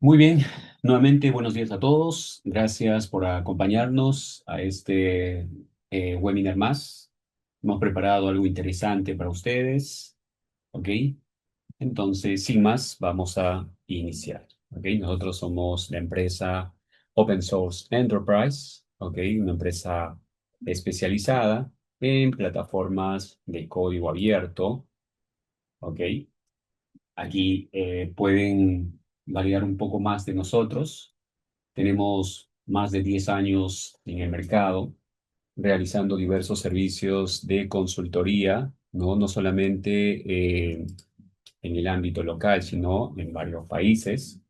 Muy bien, nuevamente buenos días a todos. Gracias por acompañarnos a este webinar más. Hemos preparado algo interesante para ustedes, ¿ok? Entonces, sin más, vamos a iniciar, ¿ok? Nosotros somos la empresa Open Source Enterprise, ¿ok? Una empresa especializada en plataformas de código abierto, ¿ok? Aquí pueden validar un poco más de nosotros. Tenemos más de 10 años en el mercado, realizando diversos servicios de consultoría, no, no solamente en el ámbito local, sino en varios países.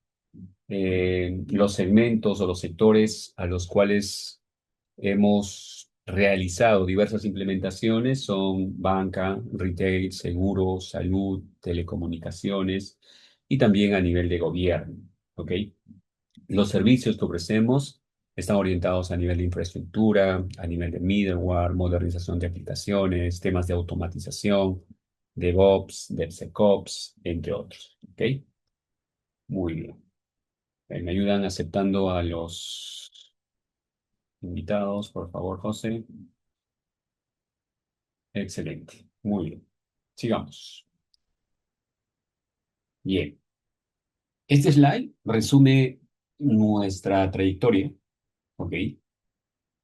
Los segmentos o los sectores a los cuales hemos realizado diversas implementaciones son banca, retail, seguros, salud, telecomunicaciones y también a nivel de gobierno, ¿ok? Los servicios que ofrecemos están orientados a nivel de infraestructura, a nivel de middleware, modernización de aplicaciones, temas de automatización, DevOps, DevSecOps, entre otros. ¿Ok? Muy bien. Me ayudan aceptando a los invitados, por favor, José. Excelente. Muy bien. Sigamos. Bien. Este slide resume nuestra trayectoria. ¿Ok?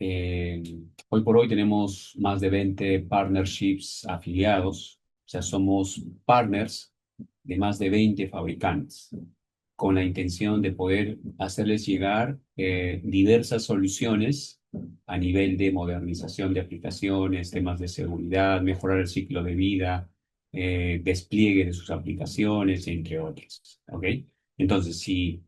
Eh, Hoy por hoy tenemos más de 20 partnerships afiliados, o sea, somos partners de más de 20 fabricantes, con la intención de poder hacerles llegar diversas soluciones a nivel de modernización de aplicaciones, temas de seguridad, mejorar el ciclo de vida, despliegue de sus aplicaciones, entre otros. ¿Ok? Entonces, si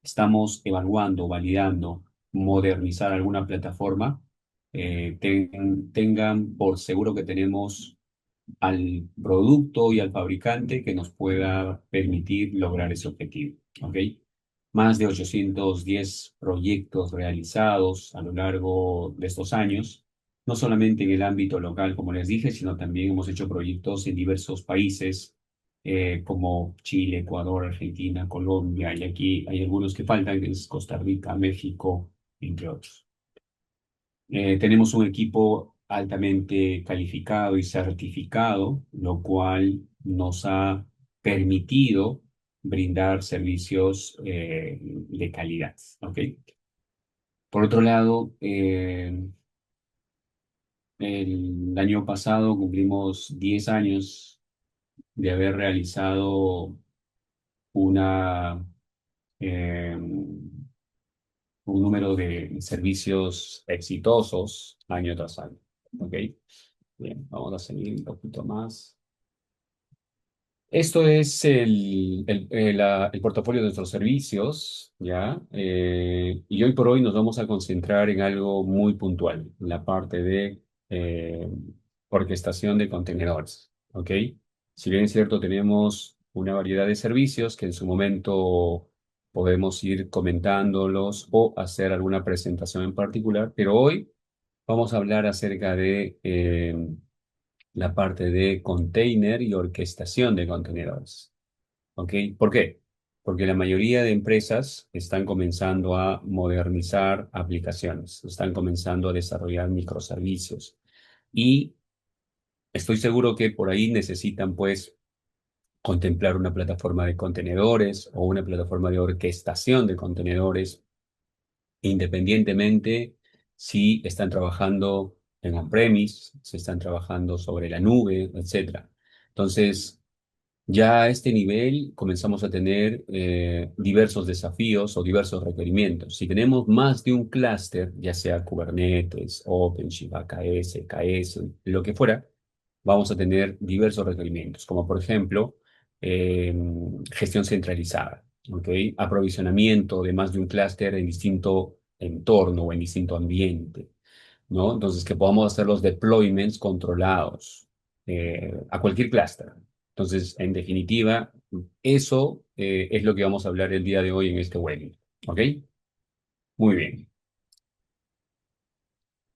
estamos evaluando, validando, modernizar alguna plataforma, tengan por seguro que tenemos al producto y al fabricante que nos pueda permitir lograr ese objetivo. ¿Ok? Más de 810 proyectos realizados a lo largo de estos años, no solamente en el ámbito local, como les dije, sino también hemos hecho proyectos en diversos países como Chile, Ecuador, Argentina, Colombia, y aquí hay algunos que faltan, que es Costa Rica, México, entre otros. Tenemos un equipo altamente calificado y certificado, lo cual nos ha permitido brindar servicios de calidad. ¿Ok? Por otro lado, el año pasado cumplimos 10 años de haber realizado una, un número de servicios exitosos año tras año. ¿Ok? Bien, vamos a seguir un poquito más. Esto es el portafolio de nuestros servicios, ¿ya? Y hoy por hoy nos vamos a concentrar en algo muy puntual, la parte de eh, orquestación de contenedores, ¿ok? Si bien es cierto, tenemos una variedad de servicios que en su momento podemos ir comentándolos o hacer alguna presentación en particular, pero hoy vamos a hablar acerca de la parte de container y orquestación de contenedores. ¿Ok? ¿Por qué? Porque la mayoría de empresas están comenzando a modernizar aplicaciones, están comenzando a desarrollar microservicios y estoy seguro que por ahí necesitan pues contemplar una plataforma de contenedores o una plataforma de orquestación de contenedores independientemente si están trabajando en on-premise, si están trabajando sobre la nube, etcétera. Entonces, ya a este nivel comenzamos a tener diversos desafíos o diversos requerimientos. Si tenemos más de un clúster, ya sea Kubernetes, OpenShift, AKS, KS, lo que fuera, vamos a tener diversos requerimientos, como por ejemplo eh, gestión centralizada, ¿ok? Aprovisionamiento de más de un clúster en distinto entorno o en distinto ambiente, ¿no? Entonces, que podamos hacer los deployments controlados a cualquier clúster. Entonces, en definitiva, eso es lo que vamos a hablar el día de hoy en este webinar, ¿ok? Muy bien.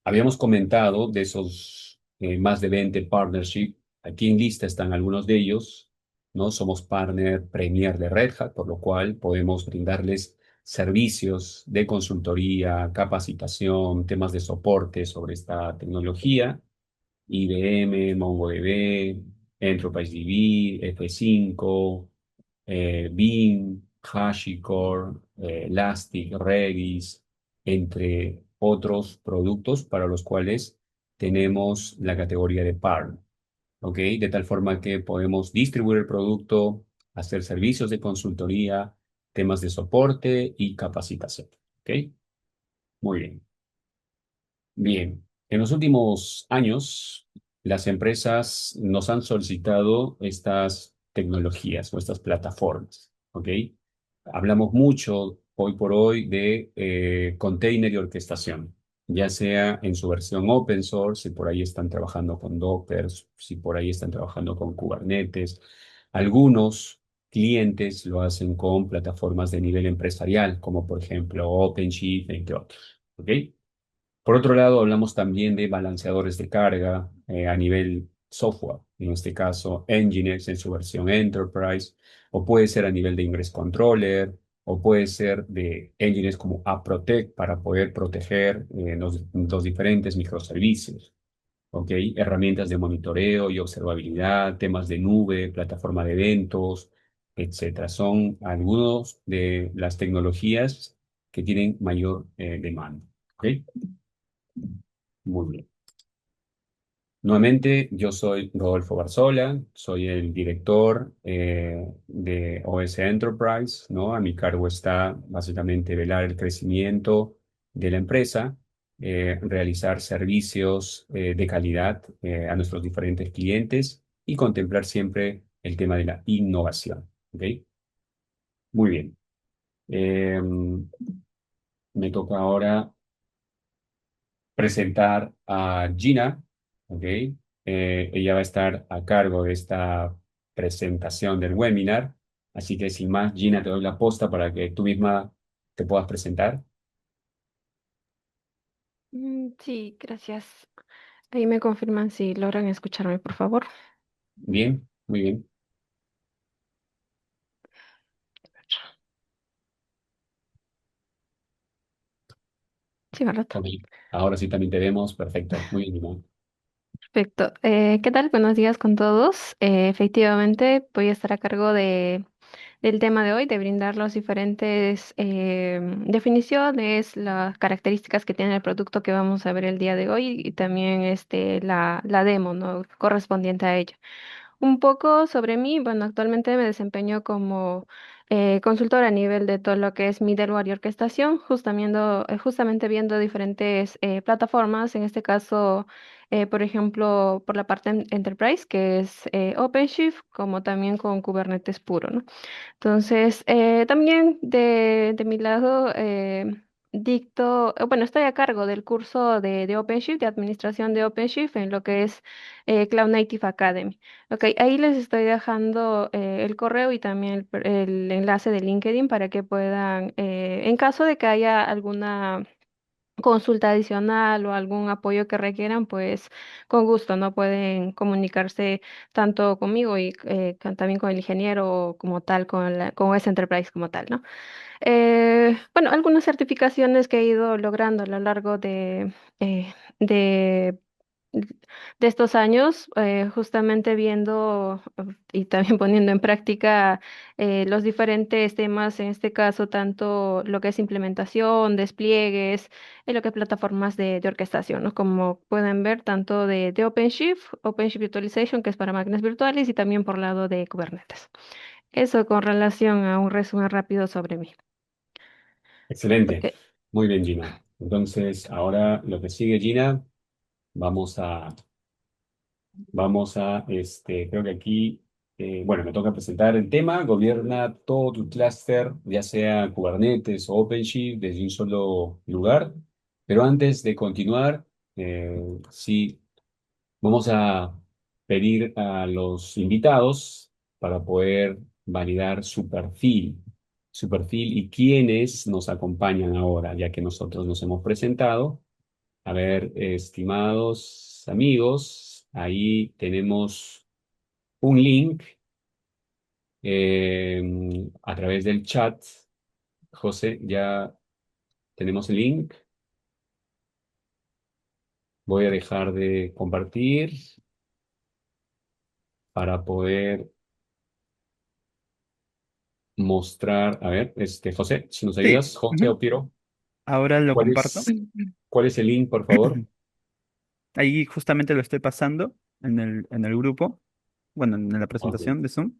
Habíamos comentado de esos más de 20 partnerships. Aquí en lista están algunos de ellos. ¿no? Somos partner premier de Red Hat, por lo cual podemos brindarles servicios de consultoría, capacitación, temas de soporte sobre esta tecnología. IBM, MongoDB, Enterprise DB, F5, Beam, HashiCorp, Elastic, Redis, entre otros productos para los cuales tenemos la categoría de partner. ¿Ok? De tal forma que podemos distribuir el producto, hacer servicios de consultoría, temas de soporte y capacitación. ¿Ok? Muy bien. Bien, en los últimos años, las empresas nos han solicitado estas tecnologías o estas plataformas, ¿ok? Hablamos mucho hoy por hoy de container y orquestación, ya sea en su versión open source, si por ahí están trabajando con Docker, si por ahí están trabajando con Kubernetes. Algunos clientes lo hacen con plataformas de nivel empresarial, como por ejemplo OpenShift, entre otros, ¿ok? Por otro lado, hablamos también de balanceadores de carga a nivel software, en este caso Nginx en su versión Enterprise, o puede ser a nivel de Ingress Controller, o puede ser de Nginx como AppProtect para poder proteger los diferentes microservicios. ¿Ok? Herramientas de monitoreo y observabilidad, temas de nube, plataforma de eventos, etcétera. Son algunos de las tecnologías que tienen mayor demanda. ¿Ok? Muy bien. Nuevamente, yo soy Rodolfo Barzola, soy el director de OS Enterprise, ¿no? A mi cargo está básicamente velar el crecimiento de la empresa, realizar servicios de calidad a nuestros diferentes clientes y contemplar siempre el tema de la innovación, ¿ok? Muy bien. Me toca ahora presentar a Gina, ¿ok? Ella va a estar a cargo de esta presentación del webinar, así que sin más, Gina, te doy la posta para que tú misma te puedas presentar. Sí, gracias. Ahí me confirman si logran escucharme, por favor. Bien, muy bien. Sí, ¿verdad? Ok. Ahora sí también te vemos, perfecto, muy bien, Gina. Perfecto. ¿Qué tal? Buenos días con todos. Efectivamente, voy a estar a cargo del tema de hoy, de brindar las diferentes definiciones, las características que tiene el producto que vamos a ver el día de hoy y también la demo, ¿no? Correspondiente a ello. Un poco sobre mí, bueno, actualmente me desempeño como consultora a nivel de todo lo que es middleware y orquestación, justamente viendo diferentes plataformas, en este caso, por ejemplo, por la parte Enterprise, que es OpenShift, como también con Kubernetes puro, ¿no? Entonces, también de mi lado, bueno, estoy a cargo del curso de OpenShift, de administración de OpenShift, en lo que es Cloud Native Academy. Ok, ahí les estoy dejando el correo y también el enlace de LinkedIn para que puedan, en caso de que haya alguna consulta adicional o algún apoyo que requieran, pues con gusto, ¿no? Pueden comunicarse tanto conmigo y también con el ingeniero o como tal, con ese enterprise como tal, ¿no? Bueno, algunas certificaciones que he ido logrando a lo largo eh, de, de estos años, justamente viendo y también poniendo en práctica los diferentes temas, en este caso, tanto lo que es implementación, despliegues, en lo que es plataformas de orquestación, ¿no? Como pueden ver, tanto de OpenShift, OpenShift Virtualization, que es para máquinas virtuales, y también por lado de Kubernetes. Eso con relación a un resumen rápido sobre mí. Excelente, Ok. muy bien, Gina. Entonces, ahora lo que sigue, Gina, vamos a creo que aquí, bueno, me toca presentar el tema, gobierna todo tu clúster, ya sea Kubernetes o OpenShift, desde un solo lugar. Pero antes de continuar, sí, vamos a pedir a los invitados para poder validar su perfil y quiénes nos acompañan ahora, ya que nosotros nos hemos presentado. A ver, estimados amigos, ahí tenemos un link A través del chat, José, ya tenemos el link. Voy a dejar de compartir para poder mostrar. A ver, José, si nos Sí, ayudas, José ujú. o Piero, Ahora lo ¿cuál comparto. es, cuál es el link, por favor? Ahí justamente lo estoy pasando en el grupo, bueno, en la Ok. presentación de Zoom.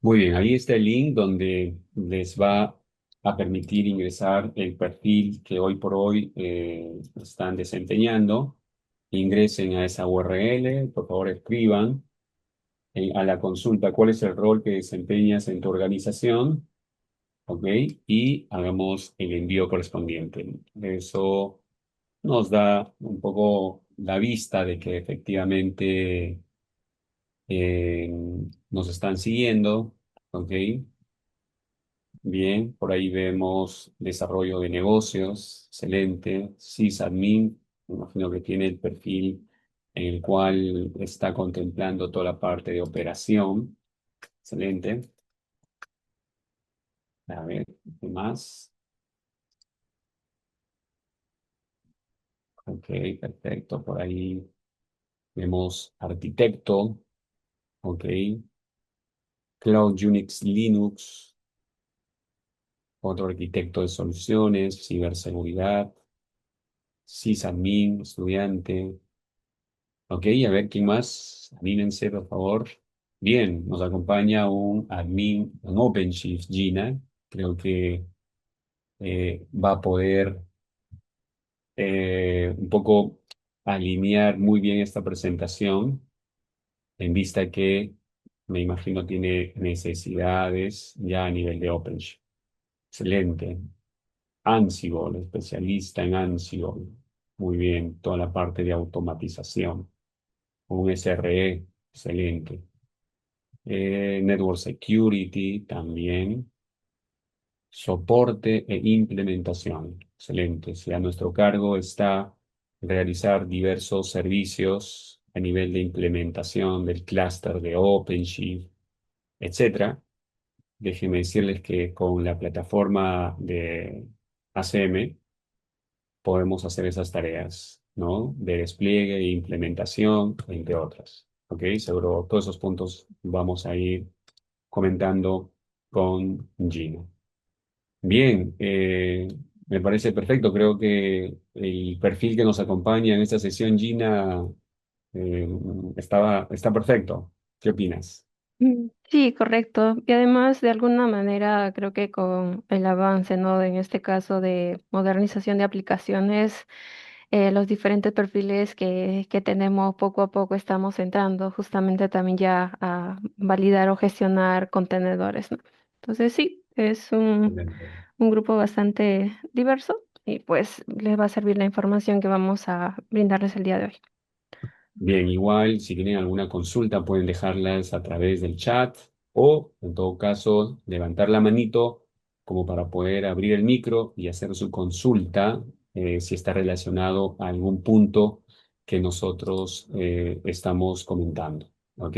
Muy bien, ahí está el link donde les va a permitir ingresar el perfil que hoy por hoy están desempeñando. Ingresen a esa URL, por favor escriban a la consulta cuál es el rol que desempeñas en tu organización, ¿ok? Y hagamos el envío correspondiente. Eso nos da un poco la vista de que efectivamente eh, nos están siguiendo, ¿ok? Bien, por ahí vemos desarrollo de negocios, excelente. Sysadmin, me imagino que tiene el perfil en el cual está contemplando toda la parte de operación, excelente. A ver, ¿qué más? Ok, perfecto. Por ahí vemos arquitecto, ok. Cloud, Unix, Linux, otro arquitecto de soluciones, ciberseguridad, sysadmin, estudiante. Ok, a ver, ¿quién más? Anímense, por favor. Bien, nos acompaña un admin, un OpenShift, Gina. Creo que va a poder un poco alinear muy bien esta presentación en vista que me imagino tiene necesidades ya a nivel de OpenShift. Excelente. Ansible, especialista en Ansible. Muy bien, toda la parte de automatización. Un SRE, excelente. Network Security también. Soporte e implementación. Excelente. Si a nuestro cargo está realizar diversos servicios a nivel de implementación del clúster de OpenShift, etcétera. Déjenme decirles que con la plataforma de ACM podemos hacer esas tareas, ¿no? De despliegue e implementación, entre otras. ¿Ok? Seguro todos esos puntos vamos a ir comentando con Gino. Bien, me parece perfecto. Creo que el perfil que nos acompaña en esta sesión, Gina, eh, está perfecto. ¿Qué opinas? Sí, correcto. Y además, de alguna manera, creo que con el avance, ¿no? En este caso de modernización de aplicaciones, los diferentes perfiles que tenemos poco a poco estamos entrando justamente también ya a validar o gestionar contenedores, ¿no? Entonces, sí, es Excelente. un grupo bastante diverso y pues les va a servir la información que vamos a brindarles el día de hoy. Bien, igual, si tienen alguna consulta, pueden dejarlas a través del chat o, en todo caso, levantar la manito como para poder abrir el micro y hacer su consulta si está relacionado a algún punto que nosotros estamos comentando. ¿Ok?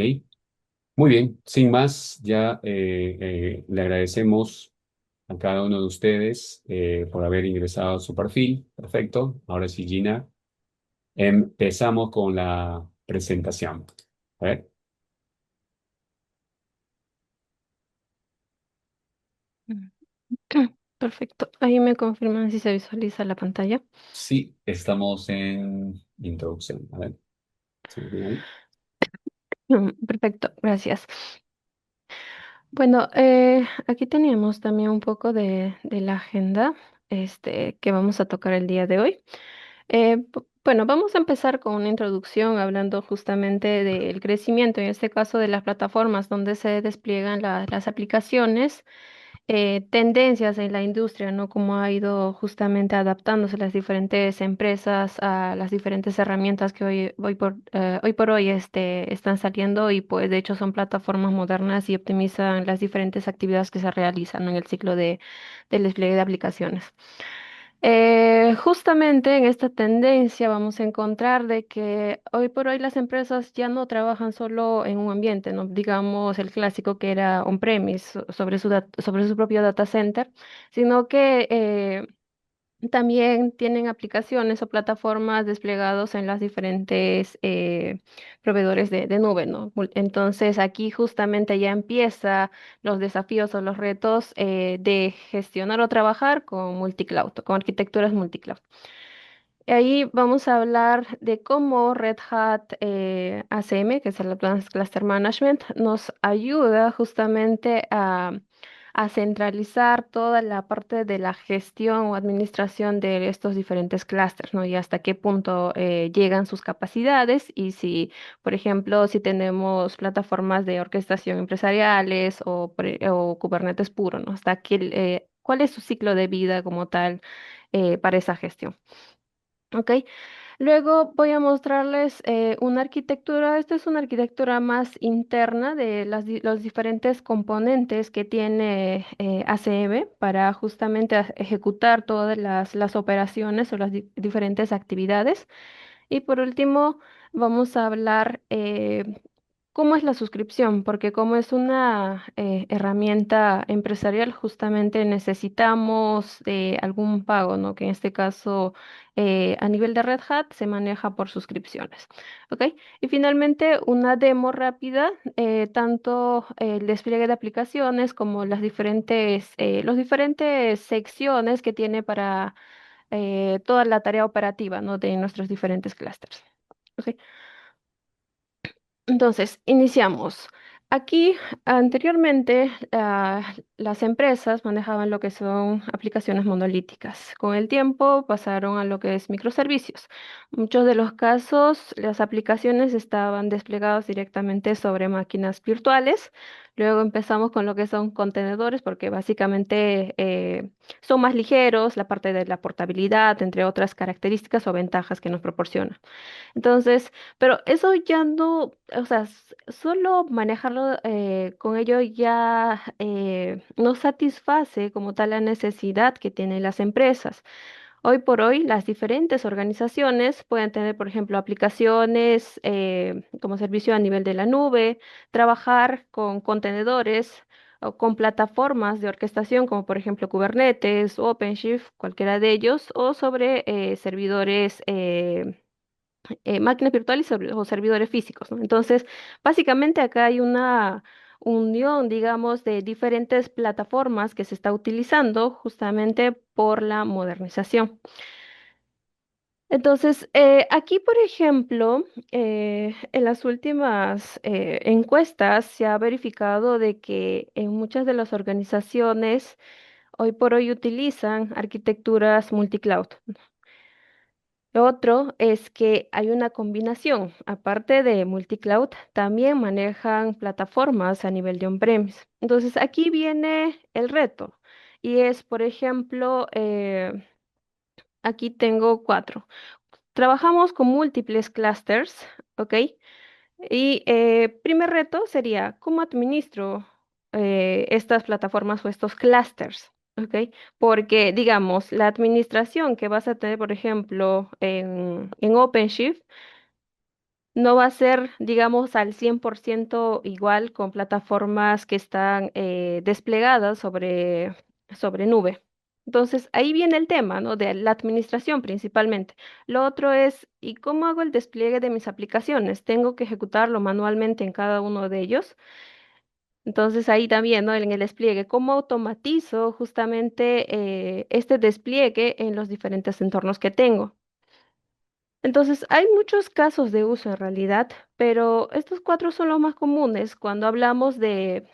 Muy bien, sin más, ya le agradecemos a cada uno de ustedes por haber ingresado a su perfil. Perfecto. Ahora sí, Gina. Empezamos con la presentación. A ver, Mm. Perfecto. Ahí me confirman si se visualiza la pantalla. sí, estamos en introducción. A ver, ¿sí lo tiene ahí? Perfecto, gracias. Bueno, aquí teníamos también un poco de la agenda que vamos a tocar el día de hoy. Bueno, vamos a empezar con una introducción hablando justamente del crecimiento, en este caso de las plataformas donde se despliegan las aplicaciones, tendencias en la industria, ¿no? Cómo ha ido justamente adaptándose las diferentes empresas a las diferentes herramientas que hoy por hoy están saliendo y pues de hecho son plataformas modernas y optimizan las diferentes actividades que se realizan, ¿no? En el ciclo del despliegue de aplicaciones. Justamente en esta tendencia vamos a encontrar de que hoy por hoy las empresas ya no trabajan solo en un ambiente, ¿no? Digamos el clásico que era on-premise sobre sobre su propio data center, sino que también tienen aplicaciones o plataformas desplegados en las diferentes proveedores de nube, ¿no? Entonces aquí justamente ya empieza los desafíos o los retos de gestionar o trabajar con multicloud, con arquitecturas multicloud. Ahí vamos a hablar de cómo Red Hat ACM, que es el Advanced Cluster Management, nos ayuda justamente a centralizar toda la parte de la gestión o administración de estos diferentes clusters, ¿no? Y hasta qué punto llegan sus capacidades y si, por ejemplo, si tenemos plataformas de orquestación empresariales o Kubernetes puro, ¿no? Hasta cuál es su ciclo de vida como tal para esa gestión. ¿Ok? Luego voy a mostrarles una arquitectura. Esta es una arquitectura más interna de los diferentes componentes que tiene ACM para justamente ejecutar todas las operaciones o las diferentes actividades. Y por último, vamos a hablar cómo es la suscripción, porque como es una herramienta empresarial, justamente necesitamos algún pago, ¿no? Que en este caso, a nivel de Red Hat, se maneja por suscripciones. ¿Ok? Y finalmente, una demo rápida, tanto el despliegue de aplicaciones como los diferentes secciones que tiene para toda la tarea operativa, ¿no? De nuestros diferentes clústeres. ¿Ok? Entonces, iniciamos. Aquí, anteriormente, las empresas manejaban lo que son aplicaciones monolíticas. Con el tiempo pasaron a lo que es microservicios. Muchos de los casos, las aplicaciones estaban desplegadas directamente sobre máquinas virtuales. Luego empezamos con lo que son contenedores, porque básicamente son más ligeros, la parte de la portabilidad, entre otras características o ventajas que nos proporciona. Entonces, pero eso ya no, o sea, solo manejarlo con ello ya no satisface como tal la necesidad que tienen las empresas. Hoy por hoy, las diferentes organizaciones pueden tener, por ejemplo, aplicaciones como servicio a nivel de la nube, trabajar con contenedores o con plataformas de orquestación como por ejemplo Kubernetes, OpenShift, cualquiera de ellos, o sobre servidores máquinas virtuales o servidores físicos, ¿no? Entonces, básicamente acá hay una unión, digamos, de diferentes plataformas que se está utilizando justamente por la modernización. Entonces, aquí, por ejemplo, en las últimas encuestas se ha verificado de que en muchas de las organizaciones hoy por hoy utilizan arquitecturas multicloud. Lo otro es que hay una combinación. Aparte de multicloud, también manejan plataformas a nivel de on-premise. Entonces, aquí viene el reto. Y es, por ejemplo, aquí tengo cuatro. Trabajamos con múltiples clusters, ¿ok? Y primer reto sería, ¿cómo administro estas plataformas o estos clusters? ¿Ok? Porque, digamos, la administración que vas a tener, por ejemplo, en OpenShift, no va a ser, digamos, al 100% igual con plataformas que están desplegadas sobre nube. Entonces, ahí viene el tema, ¿no? De la administración principalmente. Lo otro es, ¿y cómo hago el despliegue de mis aplicaciones? Tengo que ejecutarlo manualmente en cada uno de ellos. Entonces, ahí también, ¿no? En el despliegue, ¿cómo automatizo justamente este despliegue en los diferentes entornos que tengo? Entonces, hay muchos casos de uso en realidad, pero estos cuatro son los más comunes cuando hablamos de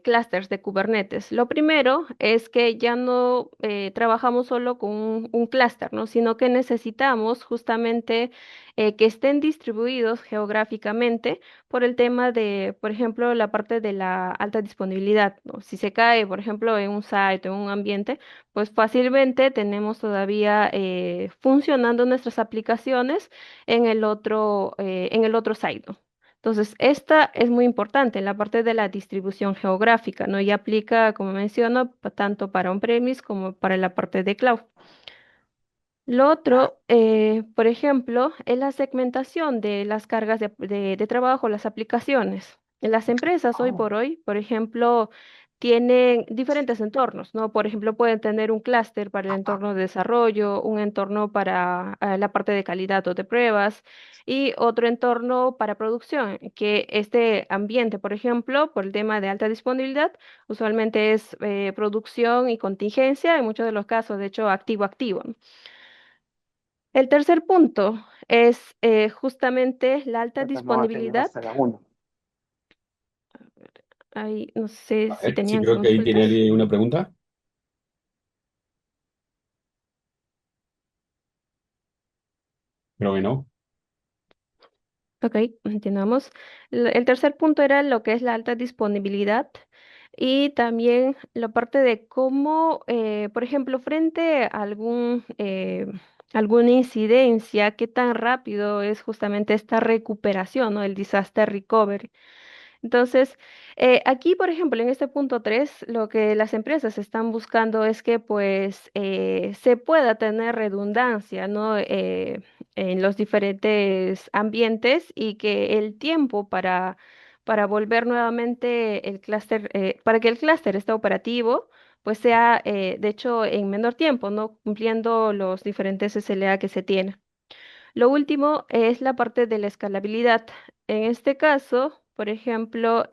clusters de Kubernetes. Lo primero es que ya no trabajamos solo con un clúster, ¿no? Sino que necesitamos justamente que estén distribuidos geográficamente por el tema de, por ejemplo, la parte de la alta disponibilidad, ¿no? Si se cae, por ejemplo, en un site o en un ambiente, pues fácilmente tenemos todavía funcionando nuestras aplicaciones en el otro site, ¿no? Entonces, esta es muy importante en la parte de la distribución geográfica, ¿no? Y aplica, como menciono, tanto para on-premise como para la parte de cloud. Lo otro, por ejemplo, es la segmentación de las cargas de trabajo, las aplicaciones. En las empresas hoy por hoy, por ejemplo, tienen diferentes entornos, ¿no? Por ejemplo, pueden tener un clúster para el entorno de desarrollo, un entorno para la parte de calidad o de pruebas y otro entorno para producción, que este ambiente, por ejemplo, por el tema de alta disponibilidad, usualmente es producción y contingencia, en muchos de los casos, de hecho, activo-activo. El tercer punto es justamente la alta disponibilidad. Ahí no sé A si ver, sí, tenían creo que ahí tiene consultas. alguien una pregunta. Creo que no. Ok, continuamos. El tercer punto era lo que es la alta disponibilidad y también la parte de cómo, por ejemplo, frente a alguna incidencia, qué tan rápido es justamente esta recuperación, ¿no? El disaster recovery. Entonces, aquí, por ejemplo, en este punto 3, lo que las empresas están buscando es que pues se pueda tener redundancia, ¿no? En los diferentes ambientes y que el tiempo para volver nuevamente el clúster, para que el clúster esté operativo, pues sea, de hecho, en menor tiempo, ¿no? Cumpliendo los diferentes SLA que se tienen. Lo último es la parte de la escalabilidad. En este caso, por ejemplo,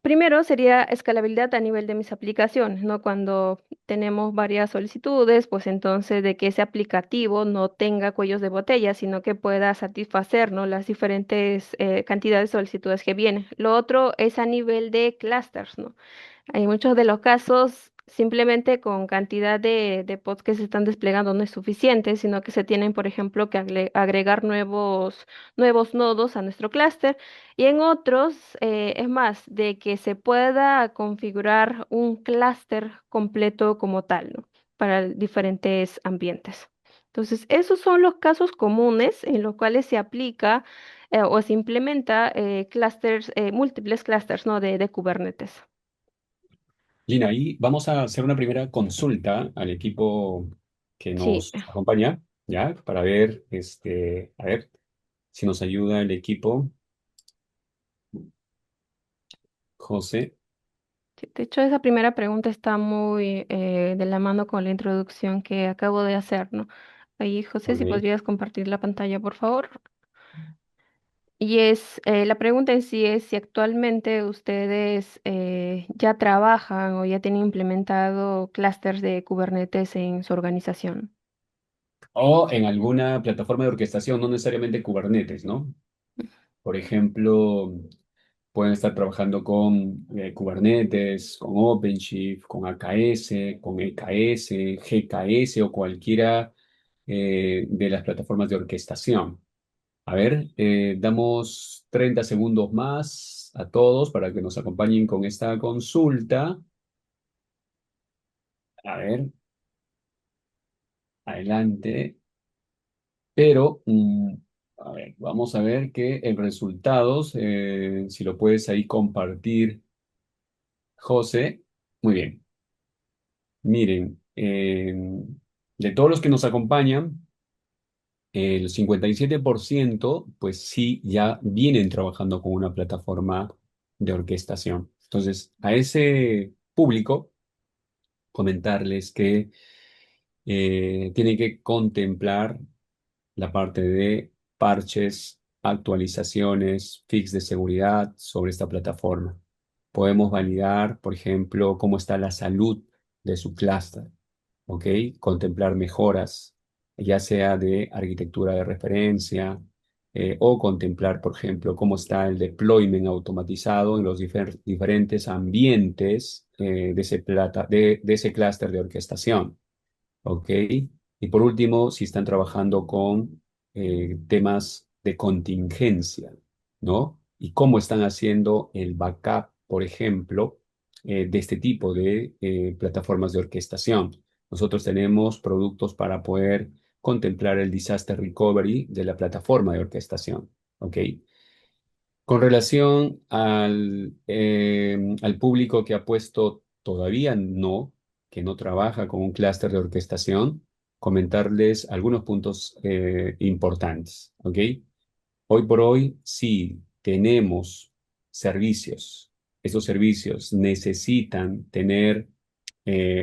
primero sería escalabilidad a nivel de mis aplicaciones, ¿no? Cuando tenemos varias solicitudes, pues entonces de que ese aplicativo no tenga cuellos de botella, sino que pueda satisfacer, ¿no? Las diferentes cantidades de solicitudes que vienen. Lo otro es a nivel de clusters, ¿no? En muchos de los casos, simplemente con cantidad de pods que se están desplegando no es suficiente, sino que se tienen, por ejemplo, que agregar nuevos nodos a nuestro clúster. Y en otros, es más, de que se pueda configurar un clúster completo como tal, ¿no? Para diferentes ambientes. Entonces, esos son los casos comunes en los cuales se aplica o se implementa múltiples clusters, ¿no? de Kubernetes. Lina, ahí vamos a hacer una primera consulta al equipo que Sí, nos acompaña, ¿ya? Para ver, a ver si nos ayuda el equipo. José, sí, de hecho esa primera pregunta está muy de la mano con la introducción que acabo de hacer, ¿no? Ahí, José, si ok. podrías compartir la pantalla, por favor. Y la pregunta en sí es si actualmente ustedes ya trabajan o ya tienen implementado clústeres de Kubernetes en su organización. O en alguna plataforma de orquestación, no necesariamente Kubernetes, ¿no? Por ejemplo, pueden estar trabajando con Kubernetes, con OpenShift, con AKS, con EKS, GKS o cualquiera de las plataformas de orquestación. A ver, damos 30 segundos más a todos para que nos acompañen con esta consulta. A ver, adelante. Pero, a ver, vamos a ver que el resultado, si lo puedes ahí compartir, José. Muy bien. Miren, de todos los que nos acompañan, el 57% pues sí, ya vienen trabajando con una plataforma de orquestación. Entonces, a ese público, comentarles que tienen que contemplar la parte de parches, actualizaciones, fix de seguridad sobre esta plataforma. Podemos validar, por ejemplo, cómo está la salud de su clúster, ¿ok? Contemplar mejoras, ya sea de arquitectura de referencia, o contemplar, por ejemplo, cómo está el deployment automatizado en los diferentes ambientes de ese clúster de orquestación. ¿Ok? Y por último, si están trabajando con temas de contingencia, ¿no? Y cómo están haciendo el backup, por ejemplo, de este tipo de plataformas de orquestación. Nosotros tenemos productos para poder contemplar el disaster recovery de la plataforma de orquestación. ¿Ok? Con relación al público que ha puesto todavía no, que no trabaja con un clúster de orquestación, comentarles algunos puntos importantes. ¿Ok? Hoy por hoy, sí tenemos servicios. Esos servicios necesitan tener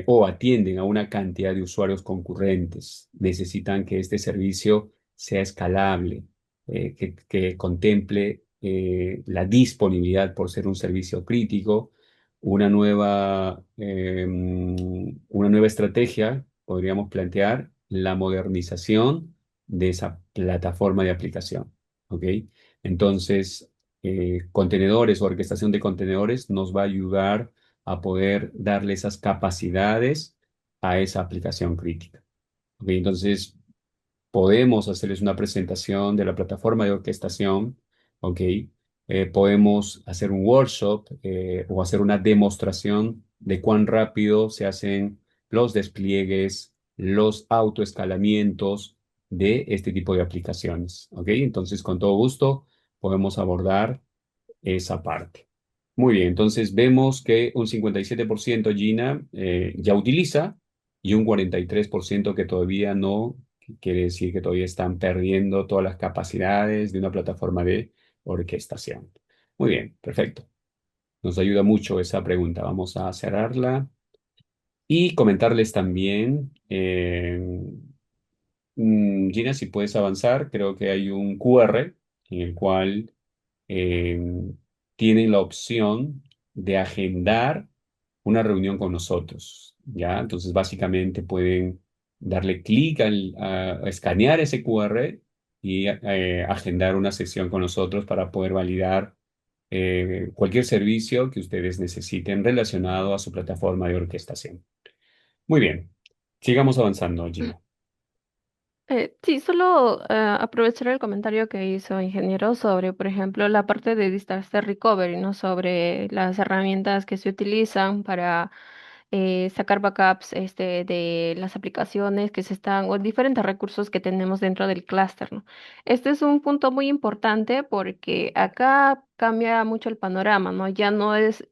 o atienden a una cantidad de usuarios concurrentes. Necesitan que este servicio sea escalable, que contemple la disponibilidad por ser un servicio crítico, una nueva estrategia, podríamos plantear la modernización de esa plataforma de aplicación. ¿Ok? Entonces, contenedores o orquestación de contenedores nos va a ayudar a poder darle esas capacidades a esa aplicación crítica. ¿Ok? Entonces, podemos hacerles una presentación de la plataforma de orquestación, ¿ok? Podemos hacer un workshop o hacer una demostración de cuán rápido se hacen los despliegues, los autoescalamientos de este tipo de aplicaciones, ¿ok? Entonces, con todo gusto, podemos abordar esa parte. Muy bien, entonces vemos que un 57% Gina ya utiliza y un 43% que todavía no, que quiere decir que todavía están perdiendo todas las capacidades de una plataforma de orquestación. Muy bien, perfecto. Nos ayuda mucho esa pregunta. Vamos a cerrarla y comentarles también, Gina, si puedes avanzar, creo que hay un QR en el cual eh, tienen la opción de agendar una reunión con nosotros, ¿ya? Entonces, básicamente pueden darle clic a escanear ese QR y agendar una sesión con nosotros para poder validar cualquier servicio que ustedes necesiten relacionado a su plataforma de orquestación. Muy bien, sigamos avanzando, Gina. Sí, solo aprovechar el comentario que hizo ingeniero sobre, por ejemplo, la parte de disaster recovery, ¿no? Sobre las herramientas que se utilizan para sacar backups de las aplicaciones que se están, o diferentes recursos que tenemos dentro del clúster, ¿no? Este es un punto muy importante porque acá cambia mucho el panorama, ¿no? Ya no es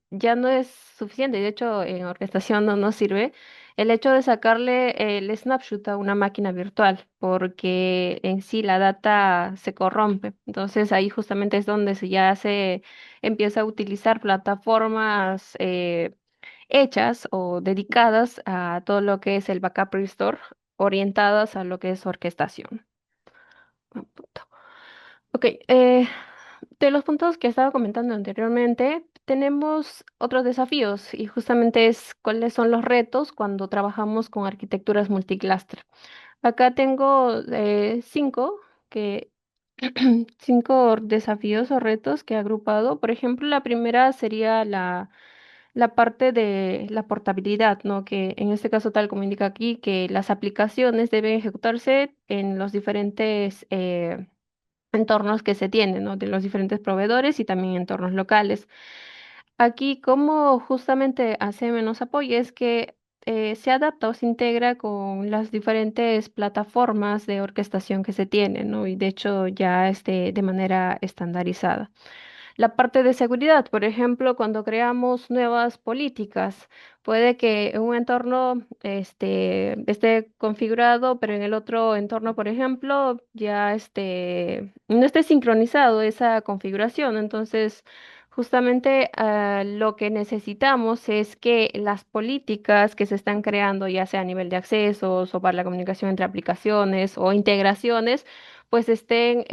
suficiente. De hecho, en orquestación no nos sirve el hecho de sacarle el snapshot a una máquina virtual, porque en sí la data se corrompe. Entonces ahí justamente es donde se empieza a utilizar plataformas hechas o dedicadas a todo lo que es el backup restore, orientadas a lo que es orquestación. Buen punto. Ok, de los puntos que estaba comentando anteriormente, tenemos otros desafíos y justamente es cuáles son los retos cuando trabajamos con arquitecturas multicluster. Acá tengo que, cinco desafíos o retos que he agrupado. Por ejemplo, la primera sería la parte de la portabilidad, ¿no? Que en este caso, tal como indica aquí, que las aplicaciones deben ejecutarse en los diferentes entornos que se tienen, ¿no? De los diferentes proveedores y también entornos locales. Aquí, como justamente ACM nos apoya, es que se adapta o se integra con las diferentes plataformas de orquestación que se tienen, ¿no? Y de hecho ya de manera estandarizada. La parte de seguridad, por ejemplo, cuando creamos nuevas políticas, puede que en un entorno esté configurado, pero en el otro entorno, por ejemplo, ya no esté sincronizado esa configuración. Entonces, justamente lo que necesitamos es que las políticas que se están creando, ya sea a nivel de accesos o para la comunicación entre aplicaciones o integraciones, pues estén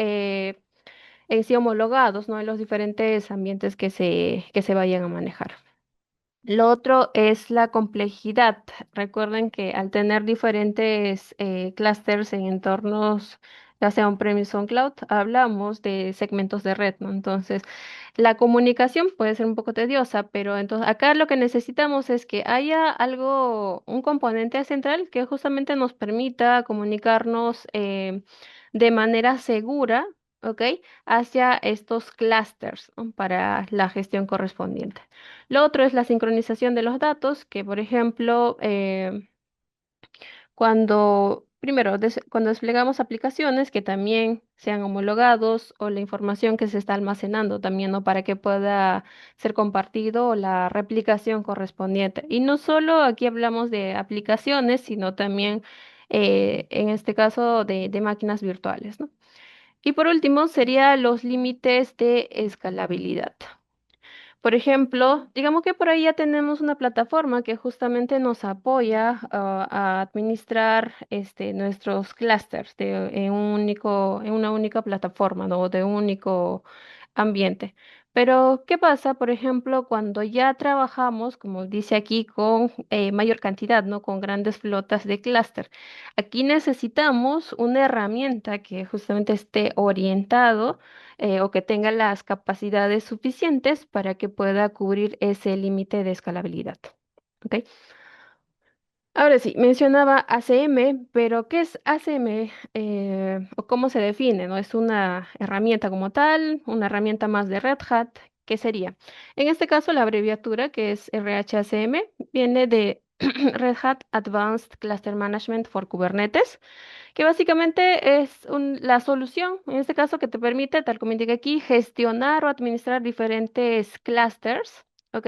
en sí homologados, ¿no? En los diferentes ambientes que se vayan a manejar. Lo otro es la complejidad. Recuerden que al tener diferentes clústeres en entornos, ya sea on-premise o on cloud, hablamos de segmentos de red, ¿no? Entonces, la comunicación puede ser un poco tediosa, pero entonces acá lo que necesitamos es que haya algo, un componente central que justamente nos permita comunicarnos de manera segura, ¿ok? Hacia estos clústeres, ¿no? Para la gestión correspondiente. Lo otro es la sincronización de los datos, que por ejemplo, cuando primero, cuando desplegamos aplicaciones que también sean homologados o la información que se está almacenando también, ¿no? Para que pueda ser compartido o la replicación correspondiente. Y no solo aquí hablamos de aplicaciones, sino también, en este caso, de máquinas virtuales, ¿no? Y por último, sería los límites de escalabilidad. Por ejemplo, digamos que por ahí ya tenemos una plataforma que justamente nos apoya a administrar nuestros clusters en una única plataforma, ¿no? De un único ambiente. Pero, ¿qué pasa, por ejemplo, cuando ya trabajamos, como dice aquí, con mayor cantidad, ¿no? Con grandes flotas de clúster? Aquí necesitamos una herramienta que justamente esté orientado o que tenga las capacidades suficientes para que pueda cubrir ese límite de escalabilidad. ¿Ok? Ahora sí, mencionaba ACM, pero ¿qué es ACM o cómo se define? ¿No? ¿Es una herramienta como tal, una herramienta más de Red Hat? ¿Qué sería? En este caso, la abreviatura, que es RHACM, viene de Red Hat Advanced Cluster Management for Kubernetes, que básicamente es la solución, en este caso, que te permite, tal como indica aquí, gestionar o administrar diferentes clusters, ¿ok?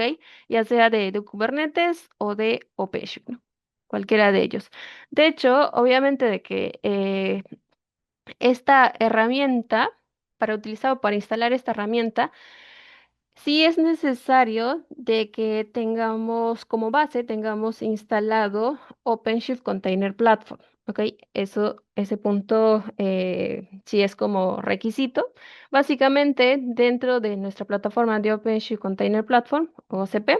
Ya sea de Kubernetes o de OpenShift, ¿no? Cualquiera de ellos. De hecho, obviamente de que esta herramienta, para utilizar o para instalar esta herramienta, sí es necesario de que tengamos como base, tengamos instalado OpenShift Container Platform, ¿ok? Ese punto sí es como requisito. Básicamente, dentro de nuestra plataforma de OpenShift Container Platform, OCP,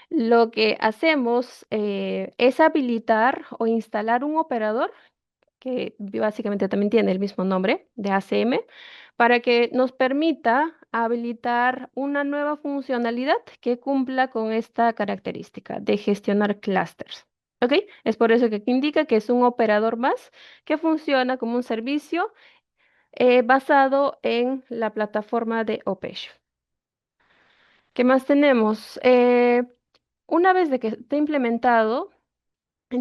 lo que hacemos es habilitar o instalar un operador que básicamente también tiene el mismo nombre de ACM, para que nos permita habilitar una nueva funcionalidad que cumpla con esta característica de gestionar clusters. ¿Ok? Es por eso que aquí indica que es un operador más que funciona como un servicio basado en la plataforma de OpenShift. ¿Qué más tenemos? Una vez de que esté implementado,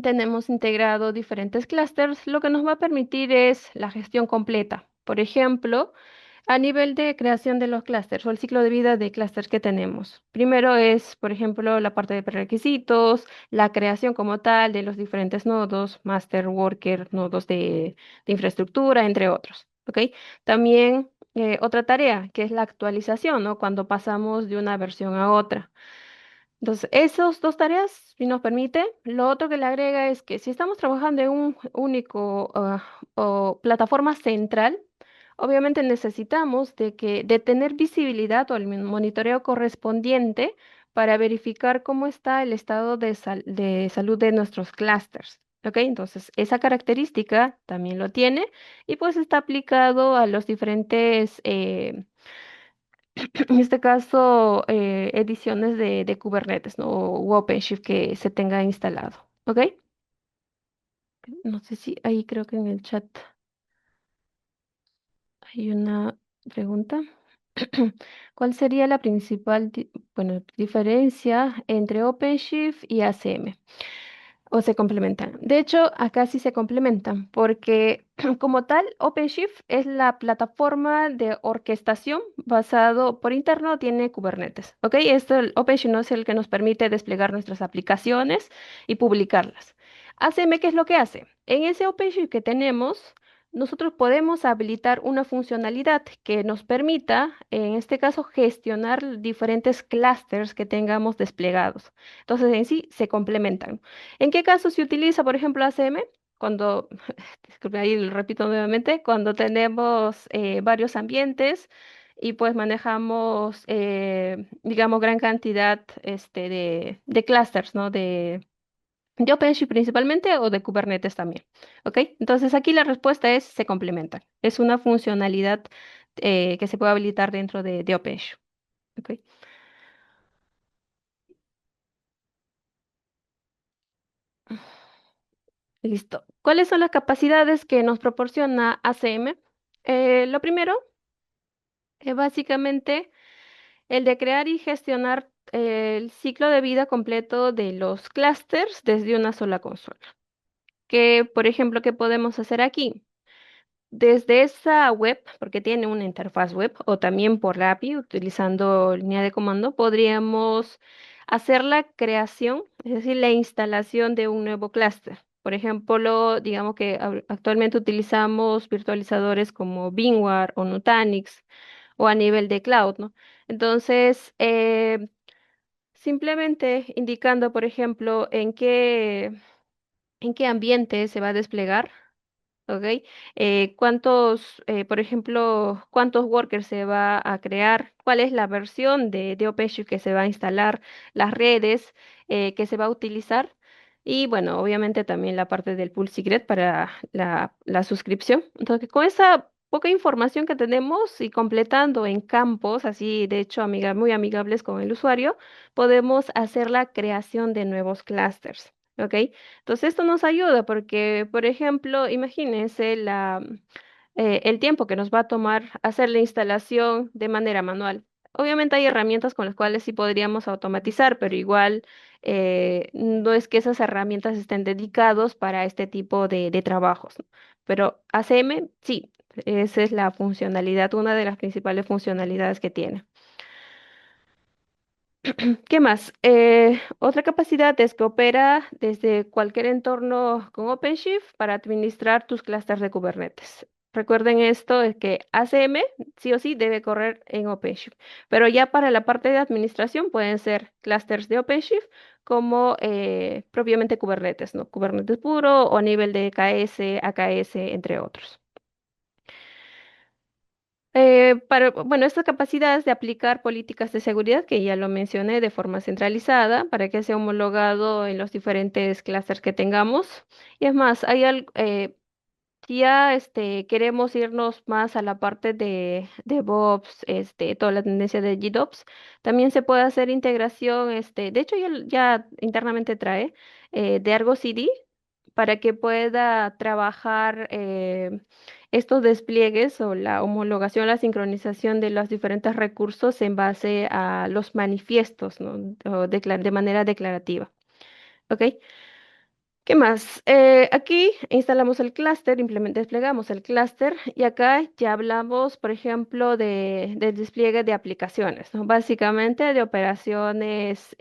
tenemos integrado diferentes clusters, lo que nos va a permitir es la gestión completa. Por ejemplo, a nivel de creación de los clústeres o el ciclo de vida de clústeres que tenemos. Primero es, por ejemplo, la parte de prerequisitos, la creación como tal de los diferentes nodos, master, worker, nodos de infraestructura, entre otros. ¿Ok? También otra tarea que es la actualización, ¿no? Cuando pasamos de una versión a otra. Entonces, esas dos tareas sí nos permite. Lo otro que le agrega es que si estamos trabajando en un único o plataforma central, obviamente necesitamos de tener visibilidad o el monitoreo correspondiente para verificar cómo está el estado de salud de nuestros clusters. ¿Ok? Entonces, esa característica también lo tiene y pues está aplicado a los diferentes en este caso, ediciones de Kubernetes, ¿no? O OpenShift que se tenga instalado. ¿Ok? No sé si ahí creo que en el chat hay una pregunta. ¿Cuál sería la principal, bueno, diferencia entre OpenShift y ACM? ¿O se complementan? De hecho, acá sí se complementan, porque como tal, OpenShift es la plataforma de orquestación basado por interno, tiene Kubernetes. ¿Ok? El OpenShift no es el que nos permite desplegar nuestras aplicaciones y publicarlas. ACM, ¿qué es lo que hace? En ese OpenShift que tenemos, nosotros podemos habilitar una funcionalidad que nos permita, en este caso, gestionar diferentes clusters que tengamos desplegados. Entonces, en sí se complementan. ¿En qué caso se utiliza, por ejemplo, ACM? Cuando, disculpe, ahí lo repito nuevamente, cuando tenemos varios ambientes y pues manejamos, digamos, gran cantidad de clusters, ¿no? De OpenShift principalmente o de Kubernetes también. ¿Ok? Entonces aquí la respuesta es se complementan. Es una funcionalidad que se puede habilitar dentro de OpenShift. ¿Ok? Listo. ¿Cuáles son las capacidades que nos proporciona ACM? Lo primero es básicamente el de crear y gestionar el ciclo de vida completo de los clusters desde una sola consola. Que, por ejemplo, ¿qué podemos hacer aquí? Desde esa web, porque tiene una interfaz web, o también por la API, utilizando línea de comando, podríamos hacer la creación, es decir, la instalación de un nuevo clúster. Por ejemplo, digamos que actualmente utilizamos virtualizadores como VMware o Nutanix o a nivel de cloud, ¿no? Entonces, simplemente indicando, por ejemplo, en qué ambiente se va a desplegar. ¿Ok? Por ejemplo, cuántos workers se va a crear? ¿Cuál es la versión de OpenShift que se va a instalar? Las redes que se va a utilizar. Y bueno, obviamente también la parte del pool secret para la suscripción. Entonces, con esa poca información que tenemos y completando en campos, así de hecho muy amigables con el usuario, podemos hacer la creación de nuevos clusters. ¿Ok? Entonces esto nos ayuda porque, por ejemplo, imagínense el tiempo que nos va a tomar hacer la instalación de manera manual. Obviamente hay herramientas con las cuales sí podríamos automatizar, pero igual no es que esas herramientas estén dedicados para este tipo de trabajos, ¿no? Pero ACM, sí, esa es la funcionalidad, una de las principales funcionalidades que tiene. ¿Qué más? Otra capacidad es que opera desde cualquier entorno con OpenShift para administrar tus clústeres de Kubernetes. Recuerden esto, es que ACM sí o sí debe correr en OpenShift, pero ya para la parte de administración pueden ser clústeres de OpenShift como propiamente Kubernetes, ¿no? Kubernetes puro o a nivel de KS, AKS, entre otros. Bueno, estas capacidades de aplicar políticas de seguridad, que ya lo mencioné de forma centralizada, para que sea homologado en los diferentes clústeres que tengamos. Y es más, si ya queremos irnos más a la parte de DevOps, toda la tendencia de GitOps, también se puede hacer integración, de hecho ya internamente trae de Argo CD para que pueda trabajar estos despliegues o la homologación, la sincronización de los diferentes recursos en base a los manifiestos, ¿no? De manera declarativa. ¿Ok? ¿Qué más? Aquí instalamos el clúster, desplegamos el clúster y acá ya hablamos, por ejemplo, del despliegue de aplicaciones, ¿no? Básicamente de operaciones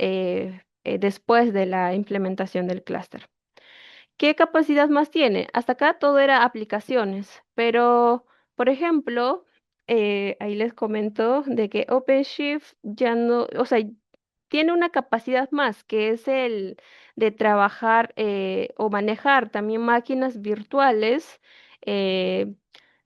después de la implementación del clúster. ¿Qué capacidad más tiene? Hasta acá todo era aplicaciones, pero, por ejemplo, ahí les comento de que OpenShift ya no, o sea, tiene una capacidad más, que es el de trabajar o manejar también máquinas virtuales, eh,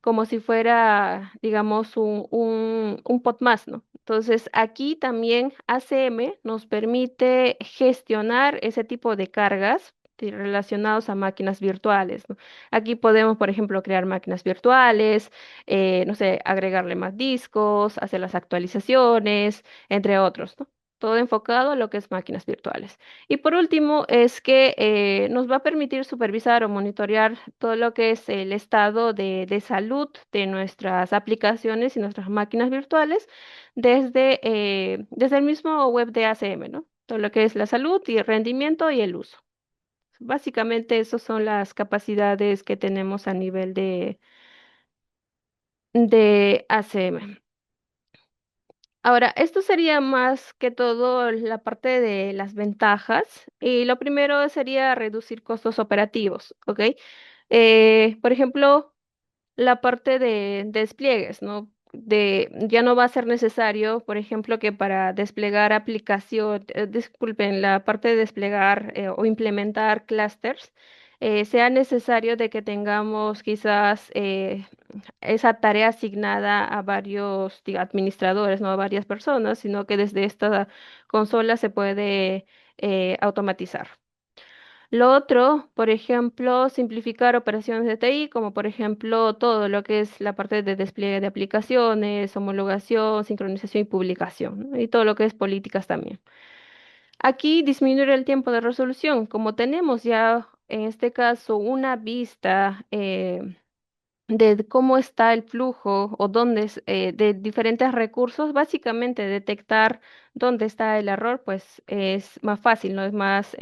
como si fuera, digamos, un pod más, ¿no? Entonces, aquí también ACM nos permite gestionar ese tipo de cargas relacionados a máquinas virtuales, ¿no? Aquí podemos, por ejemplo, crear máquinas virtuales, no sé, agregarle más discos, hacer las actualizaciones, entre otros, ¿no? Todo enfocado a lo que es máquinas virtuales. Y por último, es que nos va a permitir supervisar o monitorear todo lo que es el estado de salud de nuestras aplicaciones y nuestras máquinas virtuales desde el mismo web de ACM, ¿no? Todo lo que es la salud y el rendimiento y el uso. Básicamente, esas son las capacidades que tenemos a nivel de ACM. Ahora, esto sería más que todo la parte de las ventajas y lo primero sería reducir costos operativos, ¿ok? Por ejemplo, la parte de despliegues, ¿no? Ya no va a ser necesario, por ejemplo, que para desplegar disculpen, la parte de desplegar o implementar clusters, sea necesario de que tengamos quizás esa tarea asignada a varios administradores, no a varias personas, sino que desde esta consola se puede automatizar. Lo otro, por ejemplo, simplificar operaciones de TI, como por ejemplo todo lo que es la parte de despliegue de aplicaciones, homologación, sincronización y publicación, ¿no? Y todo lo que es políticas también. Aquí disminuir el tiempo de resolución, como tenemos ya en este caso una vista de cómo está el flujo o dónde de diferentes recursos, básicamente detectar dónde está el error, pues es más fácil, ¿no? Es más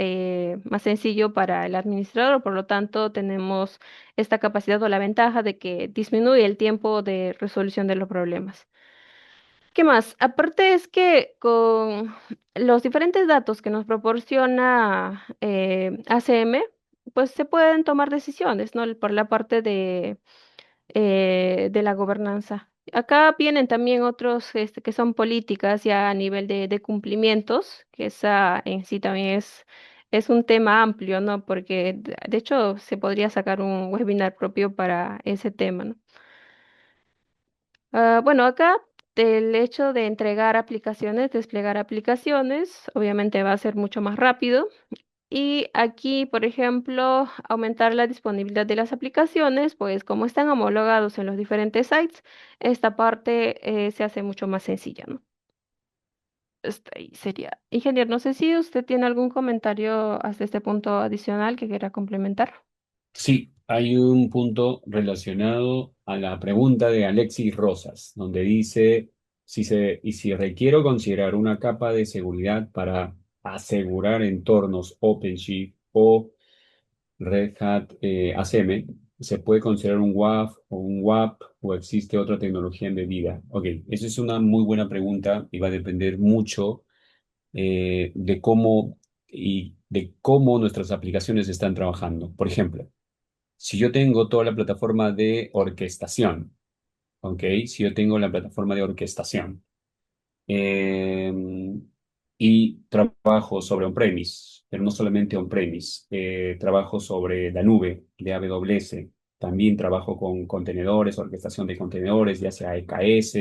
sencillo para el administrador, por lo tanto tenemos esta capacidad o la ventaja de que disminuye el tiempo de resolución de los problemas. ¿Qué más? Aparte es que con los diferentes datos que nos proporciona ACM, pues se pueden tomar decisiones, ¿no? Por la parte de la gobernanza. Acá vienen también otros que son políticas ya a nivel de cumplimientos, que esa en sí también es un tema amplio, ¿no? Porque de hecho se podría sacar un webinar propio para ese tema, ¿no? Bueno, acá el hecho de entregar aplicaciones, desplegar aplicaciones, obviamente va a ser mucho más rápido. Y aquí, por ejemplo, aumentar la disponibilidad de las aplicaciones, pues como están homologados en los diferentes sites, esta parte se hace mucho más sencilla, ¿no? Hasta ahí sería. Ingeniero, no sé si usted tiene algún comentario hasta este punto adicional que quiera complementar. Sí, hay un punto relacionado a la pregunta de Alexis Rosas, donde dice si requiero considerar una capa de seguridad para asegurar entornos OpenShift o Red Hat ACM, ¿se puede considerar un WAF o un WAP o existe otra tecnología embebida? Ok, esa es una muy buena pregunta y va a depender mucho de cómo nuestras aplicaciones están trabajando. Por ejemplo, si yo tengo toda la plataforma de orquestación, ¿ok? Si yo tengo la plataforma de orquestación eh, y trabajo sobre on-premise, pero no solamente on-premise, trabajo sobre la nube de AWS, también trabajo con contenedores, orquestación de contenedores, ya sea EKS,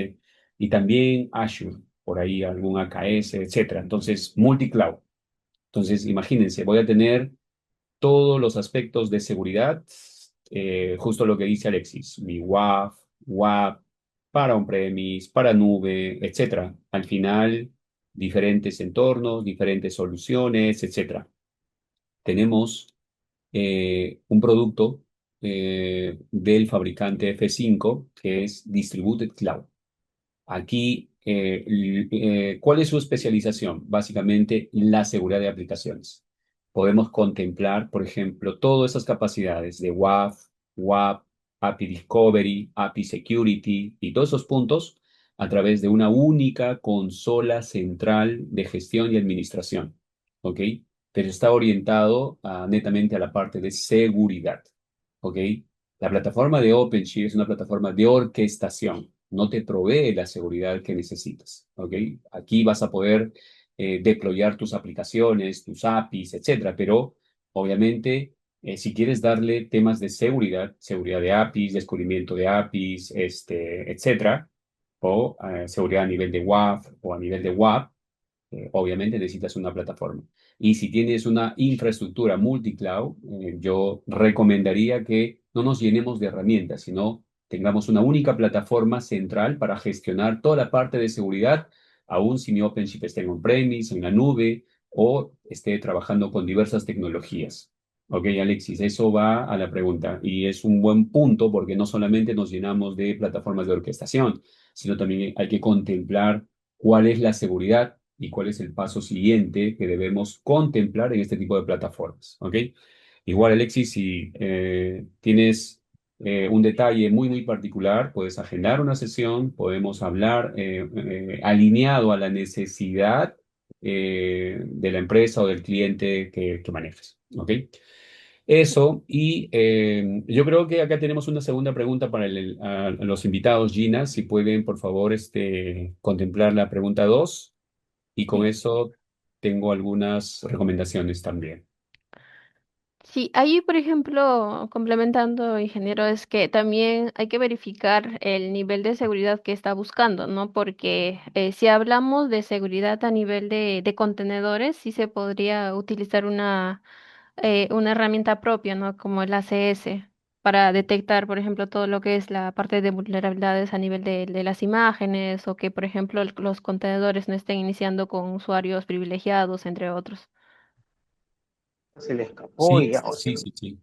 y también Azure, por ahí algún AKS, etcétera. Entonces, multi-cloud. Entonces, imagínense, voy a tener todos los aspectos de seguridad, justo lo que dice Alexis, mi WAF, WAP, para on-premise, para nube, etcétera. Al final, diferentes entornos, diferentes soluciones, etcétera. Tenemos un producto del fabricante F5 que es Distributed Cloud. Aquí, ¿cuál es su especialización? Básicamente, la seguridad de aplicaciones. Podemos contemplar, por ejemplo, todas esas capacidades de WAF, WAP, API Discovery, API Security y todos esos puntos a través de una única consola central de gestión y administración. ¿Ok? Pero está orientado netamente a la parte de seguridad. ¿Ok? La plataforma de OpenShift es una plataforma de orquestación, no te provee la seguridad que necesitas, ¿ok? Aquí vas a poder deployar tus aplicaciones, tus APIs, etcétera, pero obviamente si quieres darle temas de seguridad, seguridad de APIs, descubrimiento de APIs, etcétera, o seguridad a nivel de WAF o a nivel de WAP, obviamente necesitas una plataforma. Y si tienes una infraestructura multicloud, yo recomendaría que no nos llenemos de herramientas, sino tengamos una única plataforma central para gestionar toda la parte de seguridad, aun si mi OpenShift esté en on-premise, en la nube o esté trabajando con diversas tecnologías. Ok, Alexis, eso va a la pregunta y es un buen punto porque no solamente nos llenamos de plataformas de orquestación, sino también hay que contemplar cuál es la seguridad y cuál es el paso siguiente que debemos contemplar en este tipo de plataformas. ¿Ok? Igual, Alexis, si tienes un detalle muy, muy particular, puedes agendar una sesión, podemos hablar alineado a la necesidad de la empresa o del cliente que manejes. ¿Ok? Eso, y yo creo que acá tenemos una segunda pregunta para a los invitados, Gina, si pueden, por favor, contemplar la pregunta 2 y con Sí. eso tengo algunas recomendaciones también. Sí, ahí, por ejemplo, complementando, ingeniero, es que también hay que verificar el nivel de seguridad que está buscando, ¿no? Porque si hablamos de seguridad a nivel de contenedores, sí se podría utilizar una herramienta propia, ¿no? Como el ACS, para detectar, por ejemplo, todo lo que es la parte de vulnerabilidades a nivel de las imágenes o que, por ejemplo, los contenedores no estén iniciando con usuarios privilegiados, entre otros. Se le escapó Sí, y ya. sí, sí, sí.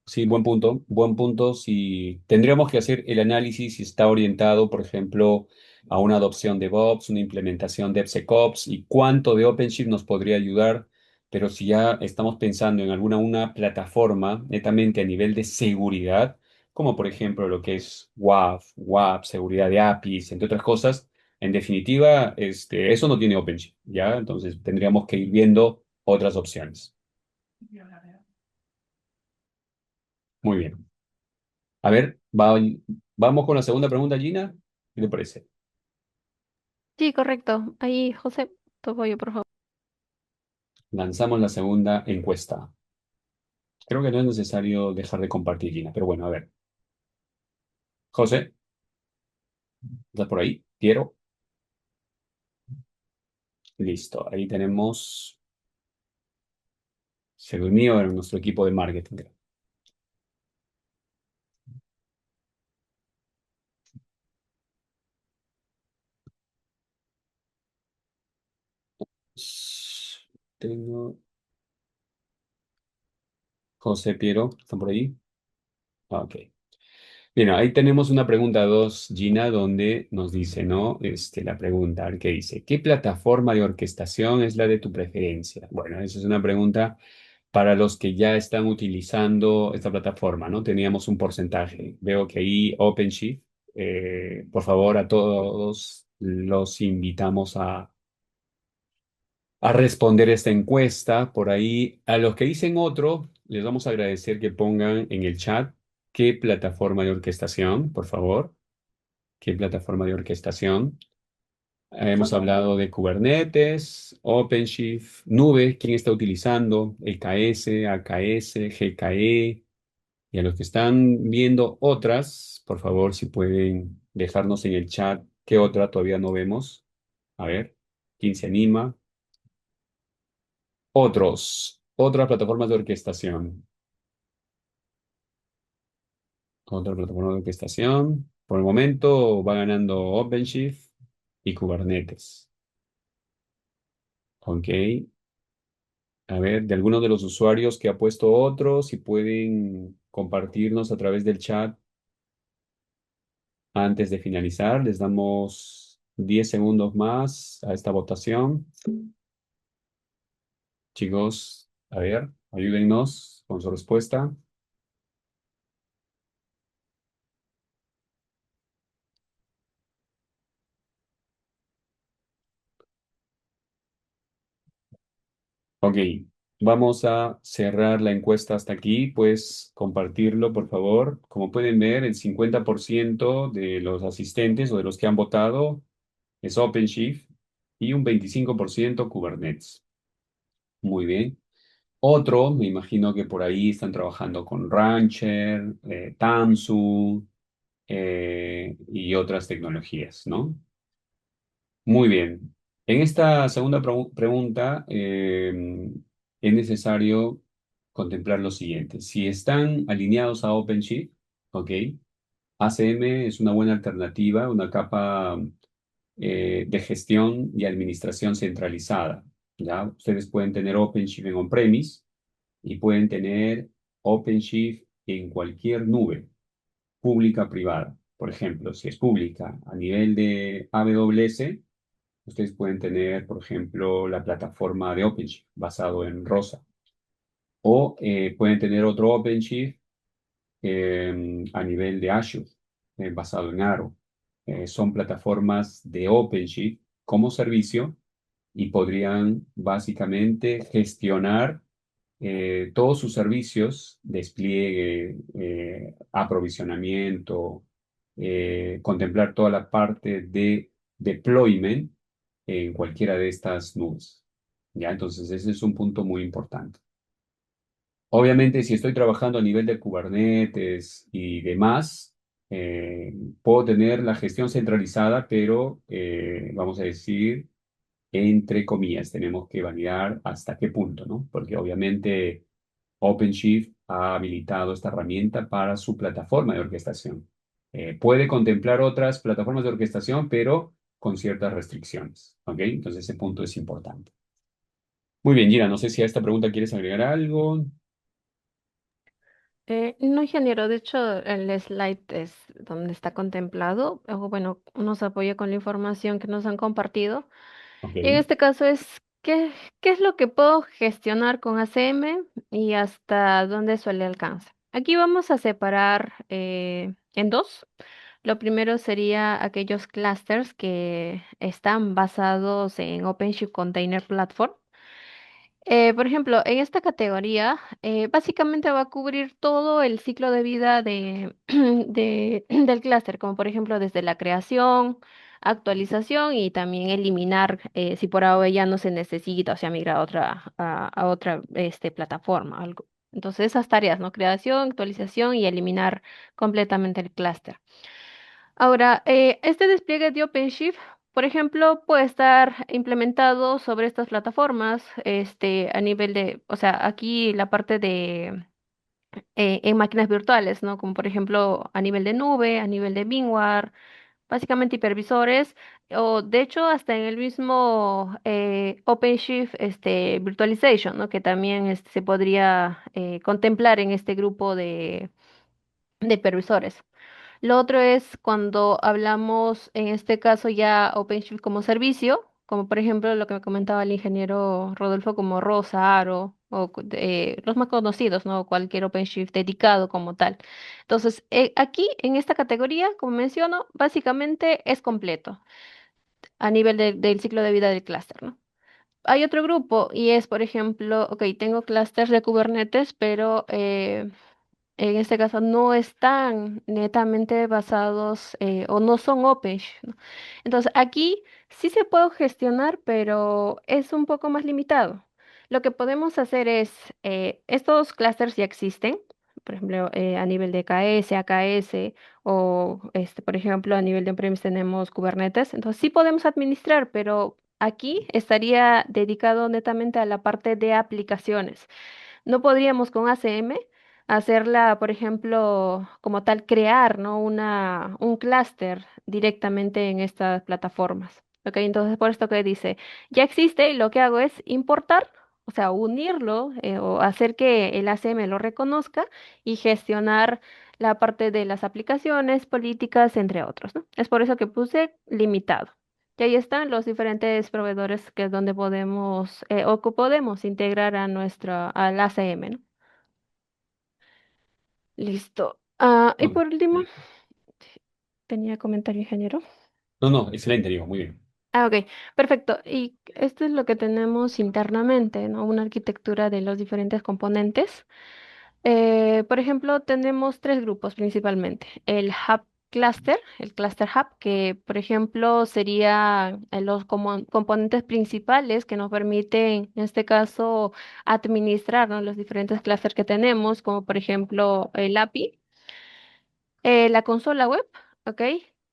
Sí, buen punto, buen punto. Si tendríamos que hacer el análisis si está orientado, por ejemplo, a una adopción de DevOps, una implementación de DevSecOps y cuánto de OpenShift nos podría ayudar. Pero si ya estamos pensando en alguna una plataforma netamente a nivel de seguridad, como por ejemplo lo que es WAF, seguridad de APIs, entre otras cosas, en definitiva, eso no tiene OpenShift, ¿ya? Entonces tendríamos que ir viendo otras opciones. Muy bien. A ver, vamos con la segunda pregunta, Gina. ¿Qué te parece? Sí, correcto. Ahí, José, tu apoyo, por favor. Lanzamos la segunda encuesta. Creo que no es necesario dejar de compartir, Gina, pero bueno, a ver. José, ¿estás por ahí? Piero, listo. Ahí tenemos, se durmió en nuestro equipo de marketing. Tengo José, Piero, ¿están por ahí? Ah, ok. Bien, ahí tenemos una pregunta dos, Gina, donde nos dice, ¿no? La pregunta, a ver qué dice. ¿Qué plataforma de orquestación es la de tu preferencia? Bueno, esa es una pregunta para los que ya están utilizando esta plataforma, ¿no? Teníamos un porcentaje. Veo que ahí OpenShift, por favor, a todos los invitamos a responder esta encuesta. Por ahí, a los que dicen otro, les vamos a agradecer que pongan en el chat qué plataforma de orquestación, por favor, qué plataforma de orquestación. Hemos hablado de Kubernetes, OpenShift, Nube, quién está utilizando, EKS, AKS, GKE. Y a los que están viendo otras, por favor, si pueden dejarnos en el chat qué otra todavía no vemos. A ver, ¿quién se anima? Otras plataformas de orquestación. Otra plataforma de orquestación. Por el momento va ganando OpenShift y Kubernetes. Ok. A ver, de alguno de los usuarios que ha puesto otros, si pueden compartirnos a través del chat antes de finalizar, les damos 10 segundos más a esta votación. Chicos, a ver, ayúdennos con su respuesta. Ok, vamos a cerrar la encuesta hasta aquí. Pues compartirlo, por favor. Como pueden ver, el 50% de los asistentes o de los que han votado es OpenShift y un 25% Kubernetes. Muy bien. Otro, me imagino que por ahí están trabajando con Rancher, Tanzu y otras tecnologías, ¿no? Muy bien. En esta segunda pregunta es necesario contemplar lo siguiente. Si están alineados a OpenShift, ¿ok? ACM es una buena alternativa, una capa de gestión y administración centralizada, ¿ya? Ustedes pueden tener OpenShift en on-premise y pueden tener OpenShift en cualquier nube, pública o privada. Por ejemplo, si es pública a nivel de AWS, ustedes pueden tener, por ejemplo, la plataforma de OpenShift basado en Rosa. O pueden tener otro OpenShift a nivel de Azure, basado en Arrow. Son plataformas de OpenShift como servicio y podrían básicamente gestionar todos sus servicios, despliegue, aprovisionamiento, contemplar toda la parte de deployment en cualquiera de estas nubes. ¿Ya? Entonces, ese es un punto muy importante. Obviamente, si estoy trabajando a nivel de Kubernetes y demás, puedo tener la gestión centralizada, pero vamos a decir, entre comillas, tenemos que validar hasta qué punto, ¿no? Porque obviamente OpenShift ha habilitado esta herramienta para su plataforma de orquestación. Puede contemplar otras plataformas de orquestación, pero con ciertas restricciones, ¿ok? Entonces ese punto es importante. Muy bien, Gina, no sé si a esta pregunta quieres agregar algo. No, ingeniero, de hecho, el slide es donde está contemplado, o bueno, nos apoya con la información que nos han compartido. Ok, Y en este caso es qué es lo que puedo gestionar con ACM y hasta dónde suele alcanzar. Aquí vamos a separar en dos. Lo primero sería aquellos clusters que están basados en OpenShift Container Platform. Por ejemplo, en esta categoría, básicamente va a cubrir todo el ciclo de vida del clúster, como por ejemplo desde la creación, actualización y también eliminar si por ahora ya no se necesita, o sea, migrar a otra plataforma, algo. Entonces, esas tareas, ¿no? Creación, actualización y eliminar completamente el clúster. Ahora, este despliegue de OpenShift, por ejemplo, puede estar implementado sobre estas plataformas, a nivel de, o sea, aquí la parte de en máquinas virtuales, ¿no? Como por ejemplo a nivel de nube, a nivel de VMware, básicamente hipervisores, o de hecho hasta en el mismo OpenShift Virtualization, ¿no? Que también se podría contemplar en este grupo de hipervisores. Lo otro es cuando hablamos, en este caso ya OpenShift como servicio, como por ejemplo lo que me comentaba el ingeniero Rodolfo como Rosa, Aro, o los más conocidos, ¿no? Cualquier OpenShift dedicado como tal. Entonces, aquí en esta categoría, como menciono, básicamente es completo a nivel del ciclo de vida del clúster, ¿no? Hay otro grupo y es, por ejemplo, ok, tengo clústeres de Kubernetes, pero en este caso no están netamente basados o no son OpenShift, ¿no? Entonces aquí sí se puede gestionar, pero es un poco más limitado. Lo que podemos hacer es, estos clusters ya existen, por ejemplo, a nivel de KS, AKS o, por ejemplo, a nivel de on-premise tenemos Kubernetes, entonces sí podemos administrar, pero aquí estaría dedicado netamente a la parte de aplicaciones. No podríamos con ACM hacerla, por ejemplo, como tal, crear, ¿no? Un clúster directamente en estas plataformas. ¿Ok? Entonces, por esto que dice, ya existe y lo que hago es importar, o sea, unirlo o hacer que el ACM lo reconozca y gestionar la parte de las aplicaciones, políticas, entre otros, ¿no? Es por eso que puse limitado. Y ahí están los diferentes proveedores que es donde podemos o que podemos integrar a al ACM, ¿no? Listo. Y ok. por último, tenía comentario ingeniero. No, no, excelente, digo, muy bien. Ok, perfecto. Y esto es lo que tenemos internamente, ¿no? Una arquitectura de los diferentes componentes. Por ejemplo, tenemos tres grupos principalmente. El Hub Cluster, el Cluster Hub, que por ejemplo sería los componentes principales que nos permiten, en este caso, administrar, ¿no? Los diferentes clusters que tenemos, como por ejemplo el API. La consola web, ¿ok?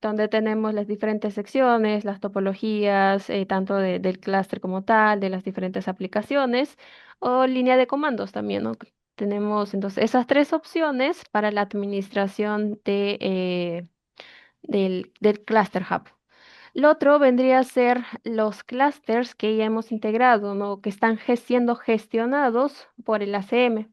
Donde tenemos las diferentes secciones, las topologías, tanto del clúster como tal, de las diferentes aplicaciones, o línea de comandos también, ¿no? Tenemos entonces esas tres opciones para la administración del Cluster Hub. Lo otro vendría a ser los clusters que ya hemos integrado, ¿no? Que están siendo gestionados por el ACM.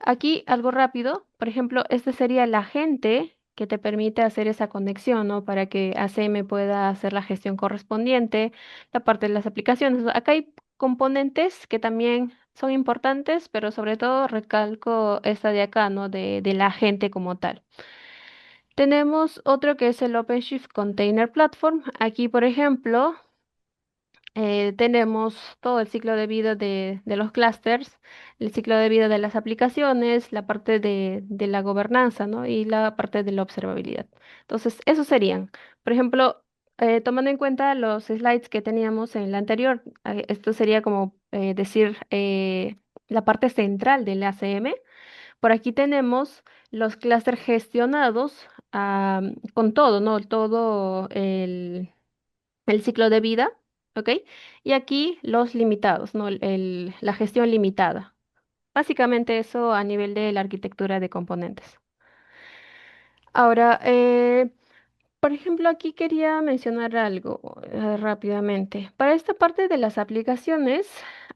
Aquí algo rápido, por ejemplo, este sería el agente que te permite hacer esa conexión, ¿no? Para que ACM pueda hacer la gestión correspondiente, la parte de las aplicaciones. Acá hay componentes que también son importantes, pero sobre todo recalco esta de acá, ¿no? Del agente como tal. Tenemos otro que es el OpenShift Container Platform. Aquí, por ejemplo, tenemos todo el ciclo de vida de los clusters, el ciclo de vida de las aplicaciones, la parte de la gobernanza, ¿no? Y la parte de la observabilidad. Entonces, esos serían, por ejemplo, tomando en cuenta los slides que teníamos en la anterior, esto sería como decir la parte central del ACM. Por aquí tenemos los clusters gestionados con todo, ¿no? Todo el ciclo de vida, ¿ok? Y aquí los limitados, ¿no? La gestión limitada. Básicamente eso a nivel de la arquitectura de componentes. Ahora, por ejemplo, aquí quería mencionar algo rápidamente. Para esta parte de las aplicaciones,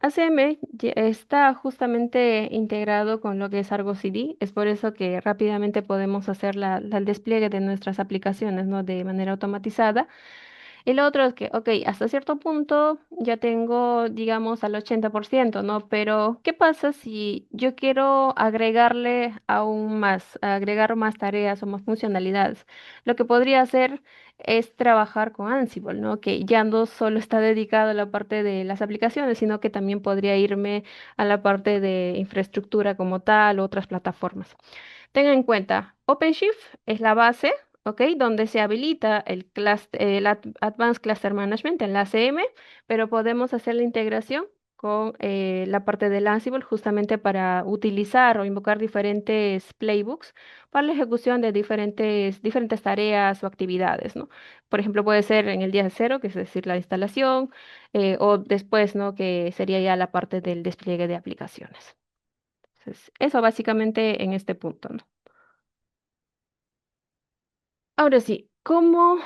ACM está justamente integrado con lo que es Argo CD, es por eso que rápidamente podemos hacer el despliegue de nuestras aplicaciones, ¿no? De manera automatizada. Y lo otro es que, ok, hasta cierto punto ya tengo, digamos, al 80%, ¿no? Pero, ¿qué pasa si yo quiero agregarle aún más, agregar más tareas o más funcionalidades? Lo que podría hacer es trabajar con Ansible, ¿no? Que ya no solo está dedicado a la parte de las aplicaciones, sino que también podría irme a la parte de infraestructura como tal, otras plataformas. Tenga en cuenta, OpenShift es la base, ¿ok? Donde se habilita Advanced Cluster Management, el ACM, pero podemos hacer la integración con la parte del Ansible justamente para utilizar o invocar diferentes playbooks para la ejecución de diferentes tareas o actividades, ¿no? Por ejemplo, puede ser en el día cero, que es decir, la instalación, o después, ¿no? Que sería ya la parte del despliegue de aplicaciones. Entonces, eso básicamente en este punto, ¿no? Ahora sí, ¿cómo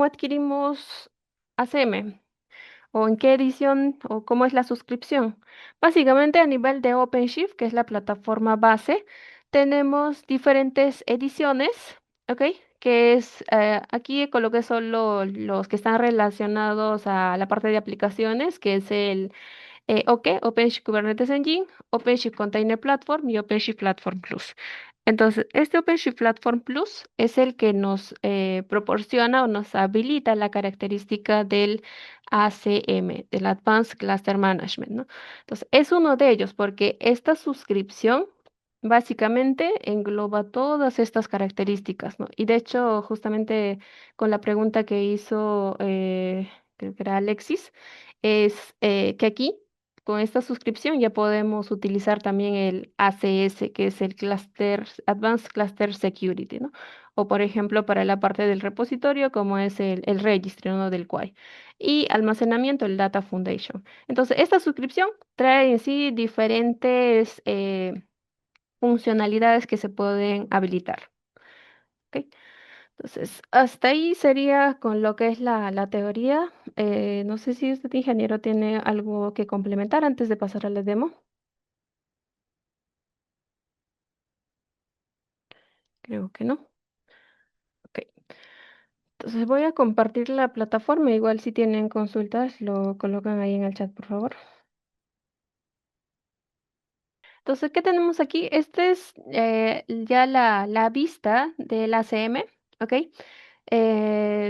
adquirimos ACM? ¿O en qué edición o cómo es la suscripción? Básicamente a nivel de OpenShift, que es la plataforma base, tenemos diferentes ediciones, ¿ok? Que es, aquí coloqué solo los que están relacionados a la parte de aplicaciones, que es el OK, OpenShift Kubernetes Engine, OpenShift Container Platform y OpenShift Platform Plus. Entonces, este OpenShift Platform Plus es el que nos proporciona o nos habilita la característica del ACM, del Advanced Cluster Management, ¿no? Entonces, es uno de ellos porque esta suscripción básicamente engloba todas estas características, ¿no? Y de hecho, justamente con la pregunta que hizo, creo que era Alexis, es que aquí con esta suscripción ya podemos utilizar también el ACS, que es el Advanced Cluster Security, ¿no? O por ejemplo, para la parte del repositorio, como es el registry, ¿no? Del QUAI. Y almacenamiento, el Data Foundation. Entonces, esta suscripción trae en sí diferentes funcionalidades que se pueden habilitar. ¿Ok? Entonces, hasta ahí sería con lo que es la teoría. No sé si usted, ingeniero, tiene algo que complementar antes de pasar a la demo. Creo que no. Ok. Entonces voy a compartir la plataforma. Igual si tienen consultas, lo colocan ahí en el chat, por favor. Entonces, ¿qué tenemos aquí? Este es ya la vista del ACM, ¿ok?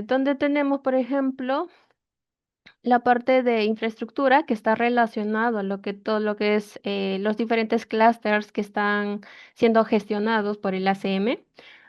Donde tenemos, por ejemplo, la parte de infraestructura que está relacionado a todo lo que es los diferentes clusters que están siendo gestionados por el ACM,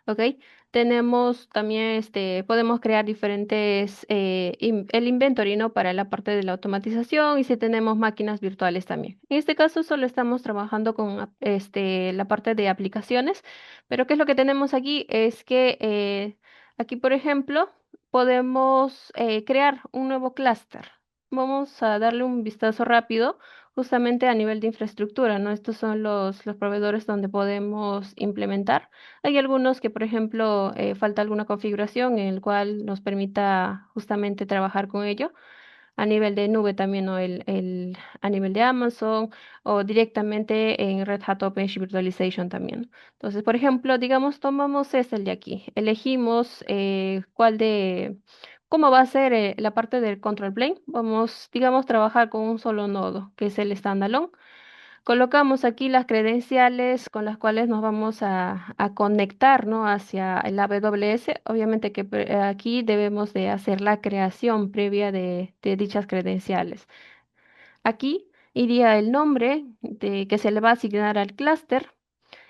¿ok? Tenemos también, podemos crear diferentes, el inventory, ¿no? Para la parte de la automatización y si tenemos máquinas virtuales también. En este caso solo estamos trabajando con la parte de aplicaciones, pero ¿qué es lo que tenemos aquí? Es que aquí, por ejemplo, podemos crear un nuevo clúster. Vamos a darle un vistazo rápido justamente a nivel de infraestructura, ¿no? Estos son los proveedores donde podemos implementar. Hay algunos que, por ejemplo, falta alguna configuración en el cual nos permita justamente trabajar con ello. A nivel de nube también, o a nivel de Amazon o directamente en Red Hat OpenShift Virtualization también. Entonces, por ejemplo, digamos, tomamos este el de aquí, elegimos cómo va a ser la parte del control plane. Vamos, digamos, trabajar con un solo nodo, que es el standalone. Colocamos aquí las credenciales con las cuales nos vamos a conectar, ¿no? Hacia el AWS. Obviamente que aquí debemos de hacer la creación previa de dichas credenciales. Aquí iría el nombre que se le va a asignar al clúster,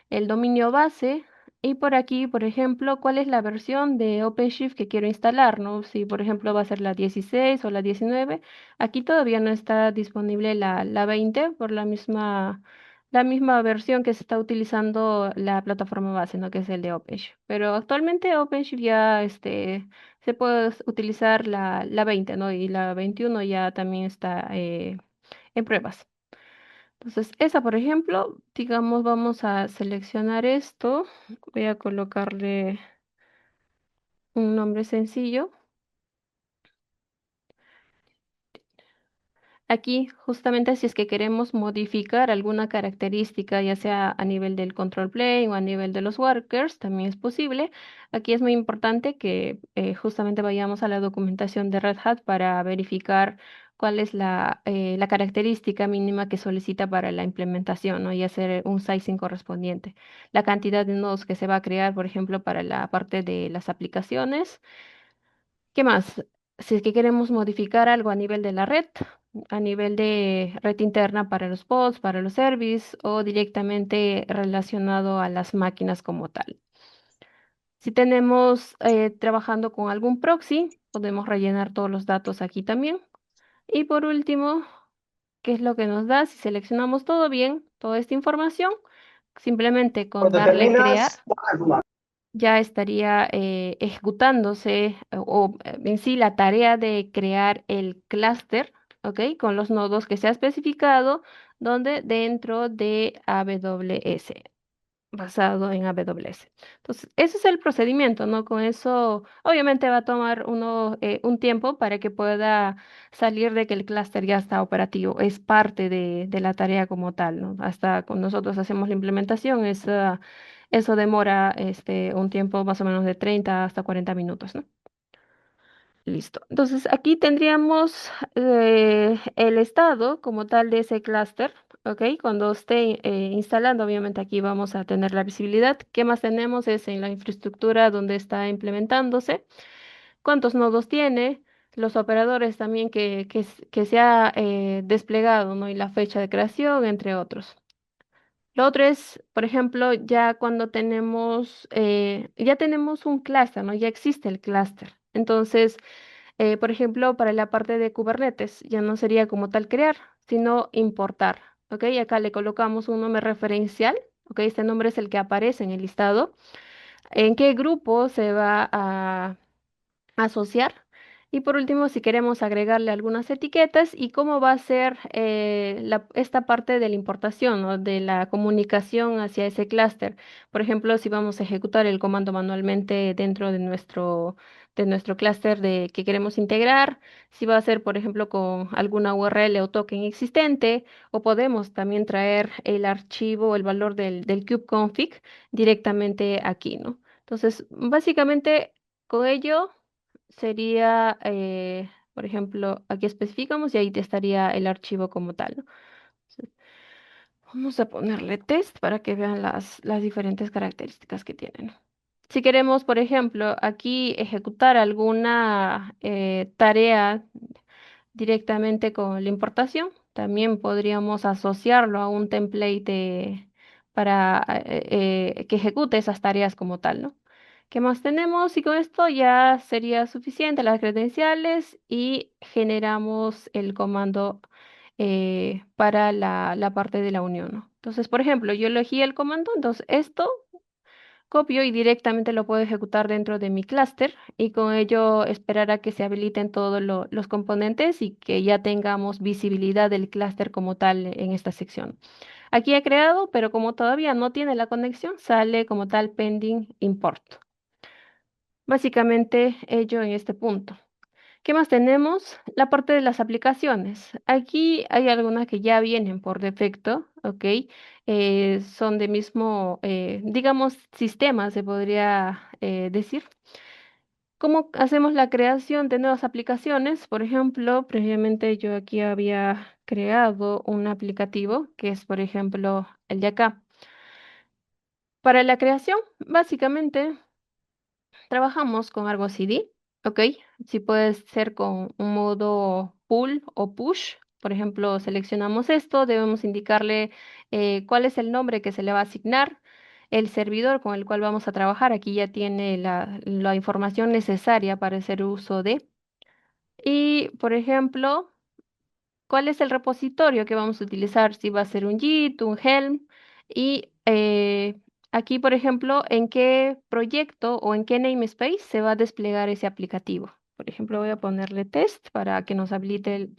el dominio base y por aquí, por ejemplo, cuál es la versión de OpenShift que quiero instalar, ¿no? Si, por ejemplo, va a ser la 16 o la 19. Aquí todavía no está disponible la 20 por la misma versión que se está utilizando la plataforma base, ¿no? Que es el de OpenShift. Pero actualmente OpenShift ya se puede utilizar la 20, ¿no? Y la 21 ya también está en pruebas. Entonces, esa, por ejemplo, digamos, vamos a seleccionar esto. Voy a colocarle un nombre sencillo. Aquí, justamente si es que queremos modificar alguna característica, ya sea a nivel del control plane o a nivel de los workers, también es posible. Aquí es muy importante que justamente vayamos a la documentación de Red Hat para verificar cuál es la característica mínima que solicita para la implementación, ¿no? Y hacer un sizing correspondiente. La cantidad de nodos que se va a crear, por ejemplo, para la parte de las aplicaciones. ¿Qué más? Si es que queremos modificar algo a nivel de la red, a nivel de red interna para los pods, para los services o directamente relacionado a las máquinas como tal. Si tenemos trabajando con algún proxy, podemos rellenar todos los datos aquí también. Y por último, ¿qué es lo que nos da? Si seleccionamos todo bien, toda esta información, simplemente con Cuando darle crear terminas, baja el fumar. ya estaría ejecutándose en sí la tarea de crear el clúster, ¿ok? Con los nodos que se ha especificado, donde dentro de AWS, basado en AWS. Entonces, ese es el procedimiento, ¿no? Con eso, obviamente va a tomar un tiempo para que pueda salir de que el clúster ya está operativo. Es parte de la tarea como tal, ¿no? Hasta cuando nosotros hacemos la implementación, eso demora un tiempo más o menos de 30 hasta 40 minutos, ¿no? Listo. Entonces, aquí tendríamos el estado como tal de ese clúster, ¿ok? Cuando esté instalando, obviamente aquí vamos a tener la visibilidad. ¿Qué más tenemos? Es en la infraestructura donde está implementándose, cuántos nodos tiene, los operadores también que se ha desplegado, ¿no? Y la fecha de creación, entre otros. Lo otro es, por ejemplo, ya tenemos un clúster, ¿no? Ya existe el clúster. Entonces, por ejemplo, para la parte de Kubernetes, ya no sería como tal crear, sino importar. ¿Ok? Acá le colocamos un nombre referencial. ¿Ok? Este nombre es el que aparece en el listado. ¿En qué grupo se va a asociar? Y por último, si queremos agregarle algunas etiquetas y cómo va a ser esta parte de la importación, ¿no? De la comunicación hacia ese clúster. Por ejemplo, si vamos a ejecutar el comando manualmente dentro de nuestro clúster que queremos integrar, si va a ser, por ejemplo, con alguna URL o token existente, o podemos también traer el archivo, el valor del kubeconfig directamente aquí, ¿no? Entonces, básicamente, con ello sería, por ejemplo, aquí especificamos y ahí te estaría el archivo como tal, ¿no? Entonces, vamos a ponerle test para que vean las diferentes características que tienen. Si queremos, por ejemplo, aquí ejecutar alguna tarea directamente con la importación, también podríamos asociarlo a un template para que ejecute esas tareas como tal, ¿no? ¿Qué más tenemos? Y con esto ya sería suficiente las credenciales y generamos el comando para la parte de la unión, ¿no? Entonces, por ejemplo, yo elegí el comando, entonces esto copio y directamente lo puedo ejecutar dentro de mi clúster y con ello esperar a que se habiliten todos los componentes y que ya tengamos visibilidad del clúster como tal en esta sección. Aquí he creado, pero como todavía no tiene la conexión, sale como tal pending import. Básicamente ello en este punto. ¿Qué más tenemos? La parte de las aplicaciones. Aquí hay algunas que ya vienen por defecto, ¿ok? Son de mismo, digamos, sistema, se podría decir. ¿Cómo hacemos la creación de nuevas aplicaciones? Por ejemplo, previamente yo aquí había creado un aplicativo que es, por ejemplo, el de acá. Para la creación, básicamente trabajamos con Argo CD, ¿ok? Si puede ser con un modo pull o push. Por ejemplo, seleccionamos esto, debemos indicarle cuál es el nombre que se le va a asignar, el servidor con el cual vamos a trabajar. Aquí ya tiene la información necesaria para hacer uso de. Y, por ejemplo, cuál es el repositorio que vamos a utilizar, si va a ser un Git, un Helm y aquí, por ejemplo, en qué proyecto o en qué namespace se va a desplegar ese aplicativo. Por ejemplo, voy a ponerle test para que nos habilite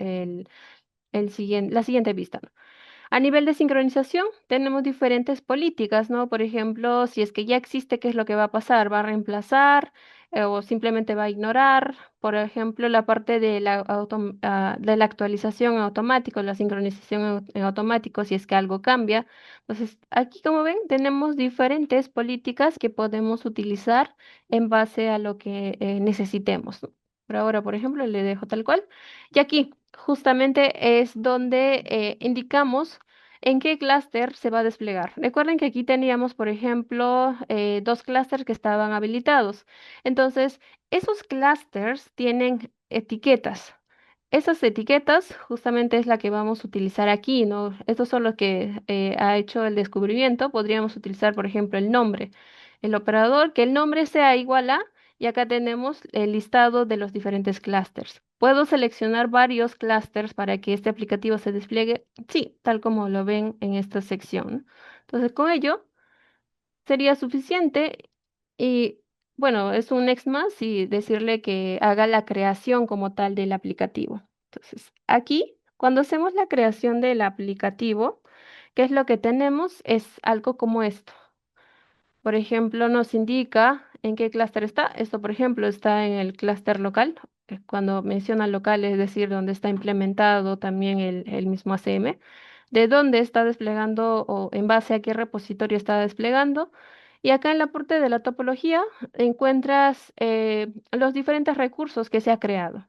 la siguiente vista, ¿no? A nivel de sincronización, tenemos diferentes políticas, ¿no? Por ejemplo, si es que ya existe, ¿qué es lo que va a pasar? Va a reemplazar, o simplemente va a ignorar, por ejemplo, la parte de de la actualización en automático, la sincronización en automático, si es que algo cambia. Entonces, aquí como ven, tenemos diferentes políticas que podemos utilizar en base a lo que necesitemos, ¿no? Por ahora, por ejemplo, le dejo tal cual. Y aquí justamente es donde indicamos en qué clúster se va a desplegar. Recuerden que aquí teníamos, por ejemplo, dos clústeres que estaban habilitados. Entonces, esos clústeres tienen etiquetas. Esas etiquetas justamente es la que vamos a utilizar aquí, ¿no? Estos son los que ha hecho el descubrimiento. Podríamos utilizar, por ejemplo, el nombre. El operador, que el nombre sea igual a, y acá tenemos el listado de los diferentes clústeres. ¿Puedo seleccionar varios clústeres para que este aplicativo se despliegue? Sí, tal como lo ven en esta sección, ¿no? Entonces, con ello sería suficiente y bueno, es un next más y decirle que haga la creación como tal del aplicativo. Entonces, aquí, cuando hacemos la creación del aplicativo, ¿qué es lo que tenemos? Es algo como esto. Por ejemplo, nos indica en qué clúster está. Esto, por ejemplo, está en el clúster local. Cuando menciona local, es decir, donde está implementado también el mismo ACM, de dónde está desplegando o en base a qué repositorio está desplegando. Y acá en la parte de la topología encuentras los diferentes recursos que se ha creado.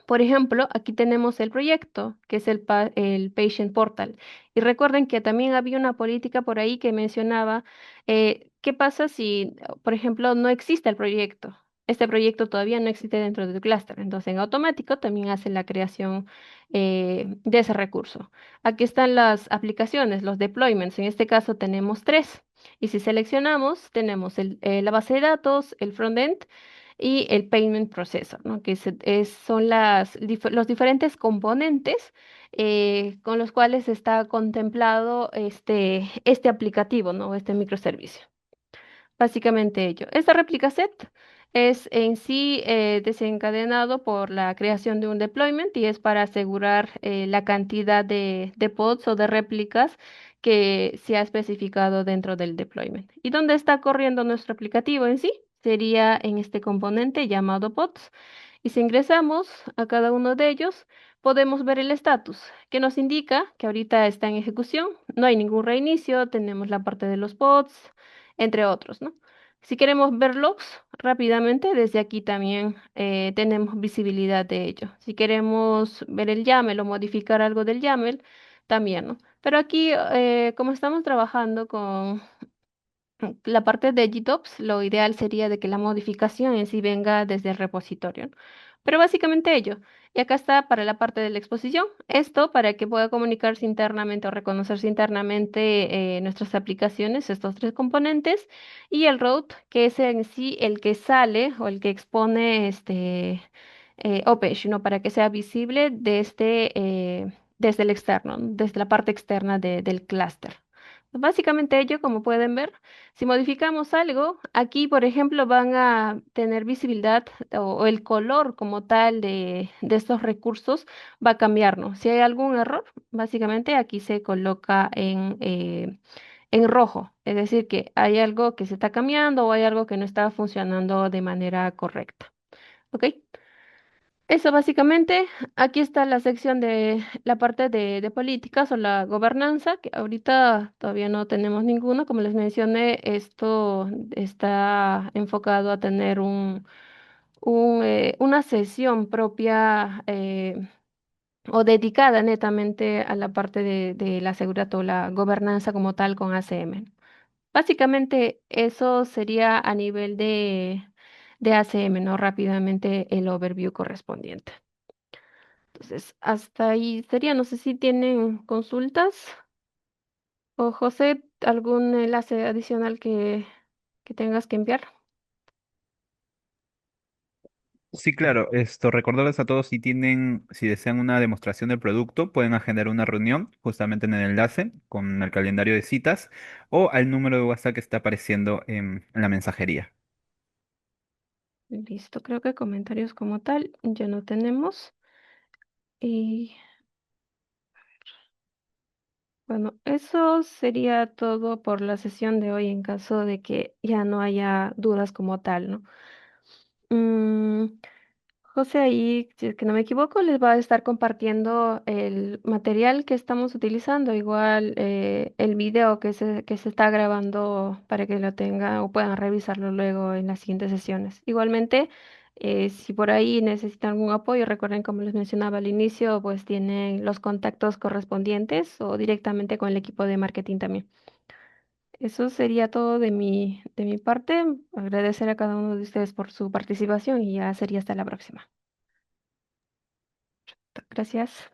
Por ejemplo, aquí tenemos el proyecto, que es el Patient Portal. Y recuerden que también había una política por ahí que mencionaba qué pasa si, por ejemplo, no existe el proyecto. Este proyecto todavía no existe dentro de tu clúster. Entonces, en automático también hace la creación de ese recurso. Aquí están las aplicaciones, los deployments. En este caso tenemos tres. Y si seleccionamos, tenemos la base de datos, el frontend y el Payment Processor, ¿no? Son los diferentes componentes con los cuales está contemplado este aplicativo, ¿no? Este microservicio. Básicamente ello. Esta réplica set es en sí desencadenado por la creación de un deployment y es para asegurar la cantidad de pods o de réplicas que se ha especificado dentro del deployment. ¿Y dónde está corriendo nuestro aplicativo en sí? Sería en este componente llamado pods. Y si ingresamos a cada uno de ellos, podemos ver el estatus, que nos indica que ahorita está en ejecución, no hay ningún reinicio, tenemos la parte de los pods, entre otros, ¿no? Si queremos ver logs rápidamente, desde aquí también tenemos visibilidad de ello. Si queremos ver el YAML o modificar algo del YAML, también, ¿no? Pero aquí, como estamos trabajando con la parte de GitOps, lo ideal sería de que la modificación en sí venga desde el repositorio, ¿no? Pero básicamente ello. Y acá está para la parte de la exposición. Esto para que pueda comunicarse internamente o reconocerse internamente nuestras aplicaciones, estos tres componentes, y el route, que es en sí el que sale o el que expone OPESH, ¿no? Para que sea visible desde el externo, ¿no? Desde la parte externa del clúster. Básicamente ello, como pueden ver. Si modificamos algo, aquí, por ejemplo, van a tener visibilidad o el color como tal de estos recursos va a cambiar, ¿no? Si hay algún error, básicamente aquí se coloca en rojo, es decir, que hay algo que se está cambiando o hay algo que no está funcionando de manera correcta. ¿Ok? Eso básicamente, aquí está la sección de la parte de políticas o la gobernanza, que ahorita todavía no tenemos ninguno. Como les mencioné, esto está enfocado a tener una sesión propia o dedicada netamente a la parte de la seguridad o la gobernanza como tal con ACM. Básicamente eso sería a nivel de ACM, ¿no? Rápidamente el overview correspondiente. Entonces, hasta ahí sería, no sé si tienen consultas o José, algún enlace adicional que tengas que enviar. Sí, claro, recordarles a todos si desean una demostración del producto, pueden agendar una reunión justamente en el enlace con el calendario de citas o al número de WhatsApp que está apareciendo en la mensajería. Listo, creo que comentarios como tal ya no tenemos. Y bueno, eso sería todo por la sesión de hoy en caso de que ya no haya dudas como tal, ¿no? Mm, José, ahí, si es que no me equivoco, les va a estar compartiendo el material que estamos utilizando, igual el video que se está grabando para que lo tengan o puedan revisarlo luego en las siguientes sesiones. Igualmente, si por ahí necesitan algún apoyo, recuerden, como les mencionaba al inicio, pues tienen los contactos correspondientes o directamente con el equipo de marketing también. Eso sería todo de mi parte. Agradecer a cada uno de ustedes por su participación y ya sería hasta la próxima. Gracias.